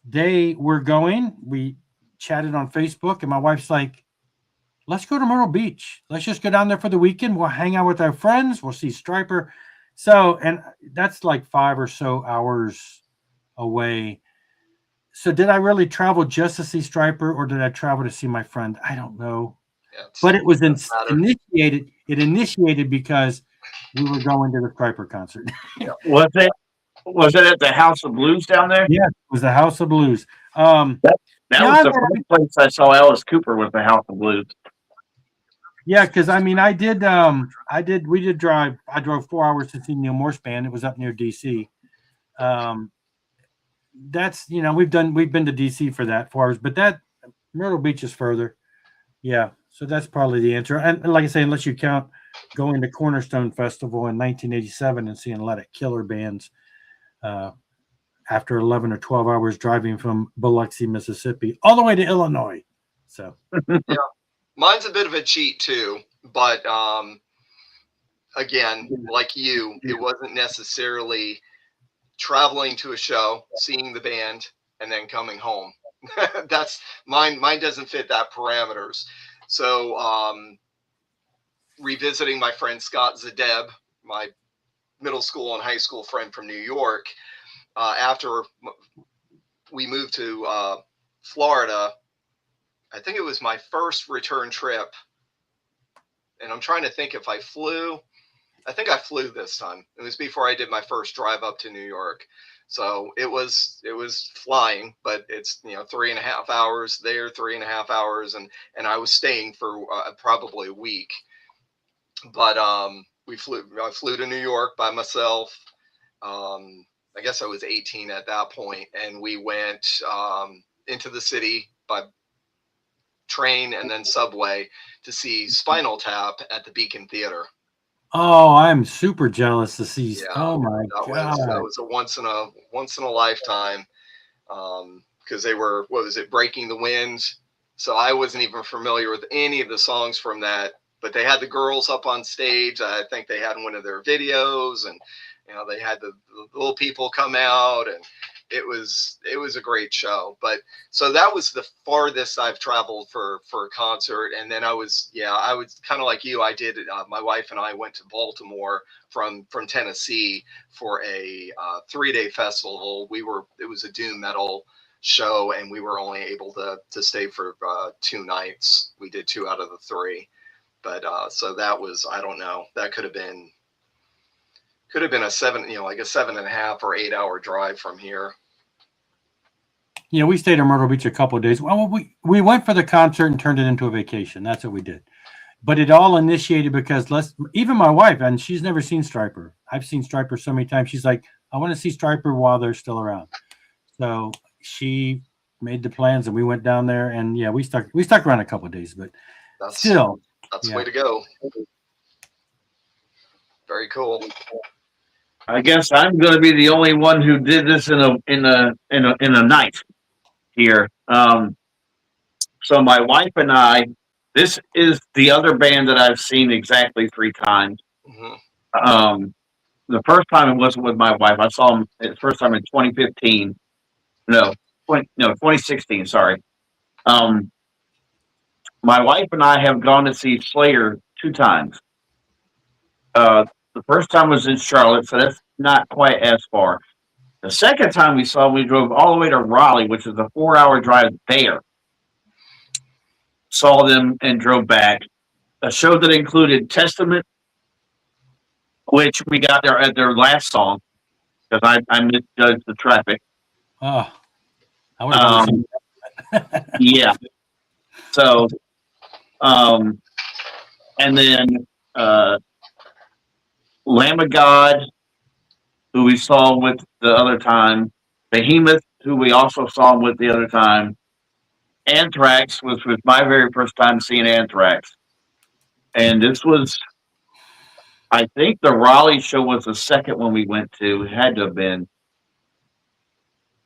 they were going. We chatted on Facebook, and my wife's like, let's go to Myrtle Beach. Let's just go down there for the weekend. We'll hang out with our friends. We'll see Stryper. So, and that's like 5 or so hours away. So did I really travel just to see Stryper, or did I travel to see my friend? I don't know. But it was initiated. It initiated because we were going to the Stryper concert. Was it at the House of Blues down there? Yeah, it was the House of Blues. That was Beyond the that, first place I saw Alice Cooper with the House of Blues. yeah, because I mean, we did drive. I drove 4 hours to see Neil Morse band. It was up near DC. That's we've been to DC for that 4 hours, but that Myrtle Beach is further. Yeah, so that's probably the answer. And like I say, unless you count going to Cornerstone Festival in 1987 and seeing a lot of killer bands after 11 or 12 hours driving from Biloxi, Mississippi, all the way to Illinois. So Yeah, mine's a bit of a cheat too, but again, like you, it wasn't necessarily traveling to a show, seeing the band, and then coming home. That's mine. Mine doesn't fit that parameters. So revisiting my friend Scott Zadeb, my middle school and high school friend from New York, after we moved to Florida, I think it was my first return trip. And I'm trying to think if I flew. I think I flew this time. It was before I did my first drive up to New York. So it was flying, but it's 3.5 hours there, 3.5 hours, and I was staying for probably a week. But I flew to New York by myself. I guess I was 18 at that point, and we went into the city by train and then subway to see Spinal Tap at the Beacon Theater. oh, I'm super jealous to see. Yeah, Oh my god, that was a once in a lifetime. Because they were, what was it, Breaking the Wind. So I wasn't even familiar with any of the songs from that, but they had the girls up on stage. I think they had one of their videos, and they had the little people come out, and it was a great show. But so that was the farthest I've traveled for a concert. And then I was kind of like you. I did my wife and I went to Baltimore from Tennessee for a 3-day festival. It was a doom metal show, and we were only able to stay for 2 nights. We did 2 out of the 3. But so that was, I don't know, that could have been a 7.5 or 8 hour drive from here. Yeah, we stayed in Myrtle Beach a couple of days. Well, we went for the concert and turned it into a vacation. That's what we did. But it all initiated because even my wife, and she's never seen Stryper. I've seen Stryper so many times. She's like, I want to see Stryper while they're still around. So she made the plans, and we went down there, and yeah, we stuck around a couple of days, but that's still, the way to go. Very cool. I guess I'm going to be the only one who did this in a night here. So my wife and I, this is the other band that I've seen exactly 3 times. Mm-hmm. The first time it wasn't with my wife. I saw them the first time in 2015. No, 2016. Sorry. My wife and I have gone to see Slayer 2 times. The first time was in Charlotte, so that's not quite as far. The second time we drove all the way to Raleigh, which is a 4-hour drive there. Saw them and drove back. A show that included Testament, which we got there at their last song because I misjudged the traffic. oh, I would have seen that. Yeah. So, and then Lamb of God, who we saw with the other time, Behemoth, who we also saw with the other time, Anthrax, which was my very first time seeing Anthrax. And this was, I think the Raleigh show was the second one we went to. It had to have been.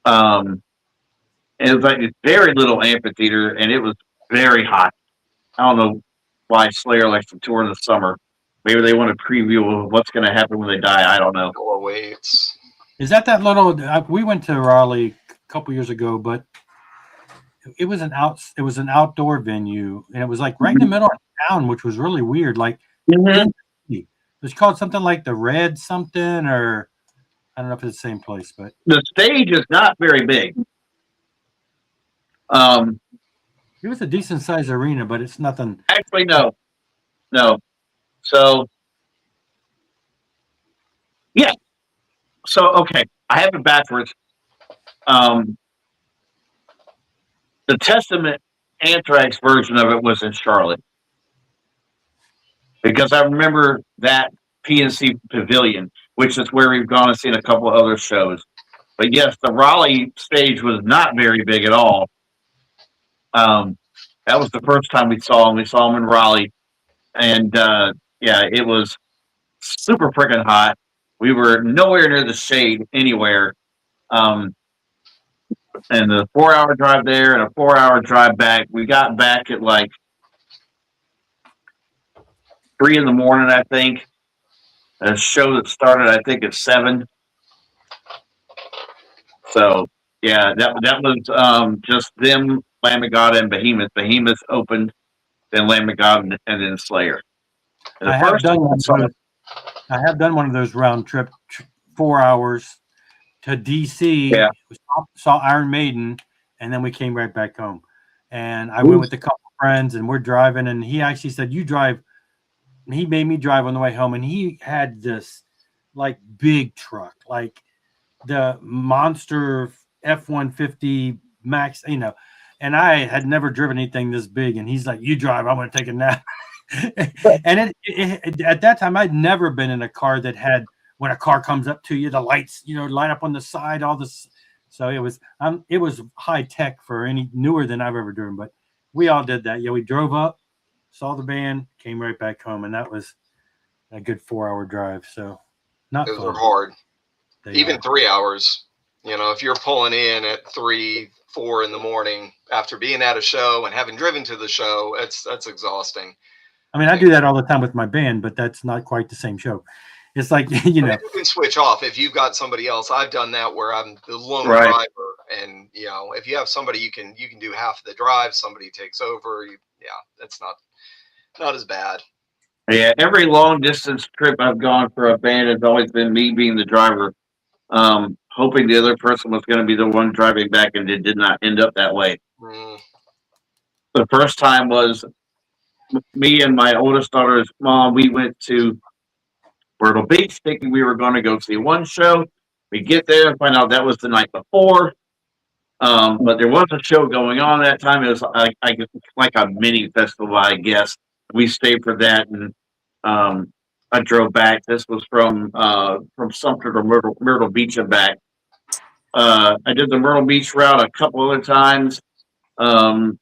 It was like a very little amphitheater, and it was very hot. I don't know why Slayer likes to tour in the summer. Maybe they want a preview of what's going to happen when they die. I don't know. Waits. Is that little? We went to Raleigh a couple years ago, but it was an outdoor venue, and it was like right in the middle of town, which was really weird. Like it was called something like the Red something, or I don't know if it's the same place, but the stage is not very big. It was a decent sized arena, but it's nothing. Actually, no. So, yeah. So, okay. I have it backwards. the Testament Anthrax version of it was in Charlotte because I remember that PNC Pavilion, which is where we've gone and seen a couple of other shows. But yes, the Raleigh stage was not very big at all. That was the first time we saw him. We saw him in Raleigh, and yeah, it was super freaking hot. We were nowhere near the shade anywhere. Um, and the 4 hour drive there and a 4 hour drive back. We got back at like 3 in the morning, I think. A show that started, I think, at 7. So yeah, that was just them, Lamb of God, and Behemoth. Behemoth opened, then Lamb of God, and then Slayer. And I have done one of those round trip 4 hours to DC. Yeah. We saw Iron Maiden, and then we came right back home. And I went with a couple of friends, and we're driving. And he actually said, "You drive." And he made me drive on the way home. And he had this like big truck, like the monster F-150 Max, you know. And I had never driven anything this big. And he's like, "You drive. I'm going to take a nap." And at that time, I'd never been in a car that had, when a car comes up to you, the lights, you know, line up on the side, all this. So it was high tech for any newer than I've ever driven. But we all did that. Yeah, we drove up, saw the band, came right back home, and that was a good 4 hour drive. So not Those fun. are hard. They Even are. 3 hours. You know, if you're pulling in at 3, 4 in the morning after being at a show and having driven to the show, that's exhausting. I mean, I do that all the time with my band, but that's not quite the same show. It's like, you know, You can switch off if you've got somebody else. I've done that where I'm the lone Right. driver, and you know, if you have somebody, you can do half of the drive. Somebody takes over. Yeah, that's not as bad. Yeah, every long distance trip I've gone for a band has always been me being the driver, hoping the other person was going to be the one driving back, and it did not end up that way. The first time was me and my oldest daughter's mom. We went to Myrtle Beach thinking we were going to go see one show. We get there and find out that was the night before. But there was a show going on that time. It was like a mini festival, I guess. We stayed for that, and I drove back. This was from Sumter to Myrtle Beach and back. I did the Myrtle Beach route a couple other times, and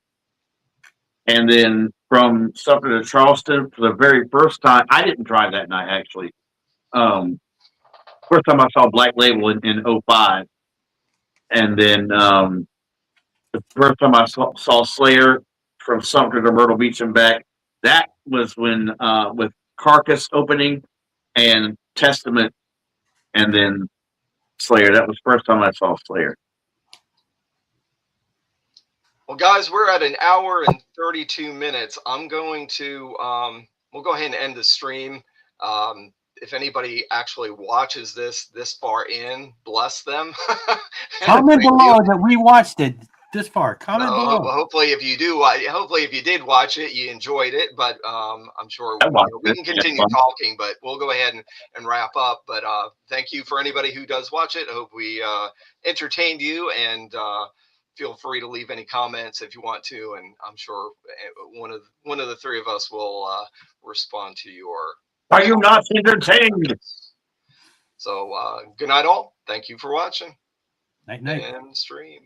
then from Sumter to Charleston for the very first time. I didn't drive that night actually. First time I saw Black Label in 05. And then the first time I saw Slayer from Sumter to Myrtle Beach and back, that was when with Carcass opening and Testament, and then Slayer. That was the first time I saw Slayer. Well, guys, we're at 1 hour and 32 minutes. I'm going to we'll go ahead and end the stream. If anybody actually watches this far in, bless them. comment below that we watched it this far. Comment below. Hopefully, if you did watch it, you enjoyed it. But I'm sure we can continue talking. But we'll go ahead and wrap up. But thank you for anybody who does watch it. I hope we entertained you, and feel free to leave any comments if you want to. And I'm sure one of the three of us will respond to your. Are you not entertained? So good night all. Thank you for watching. Night. And stream.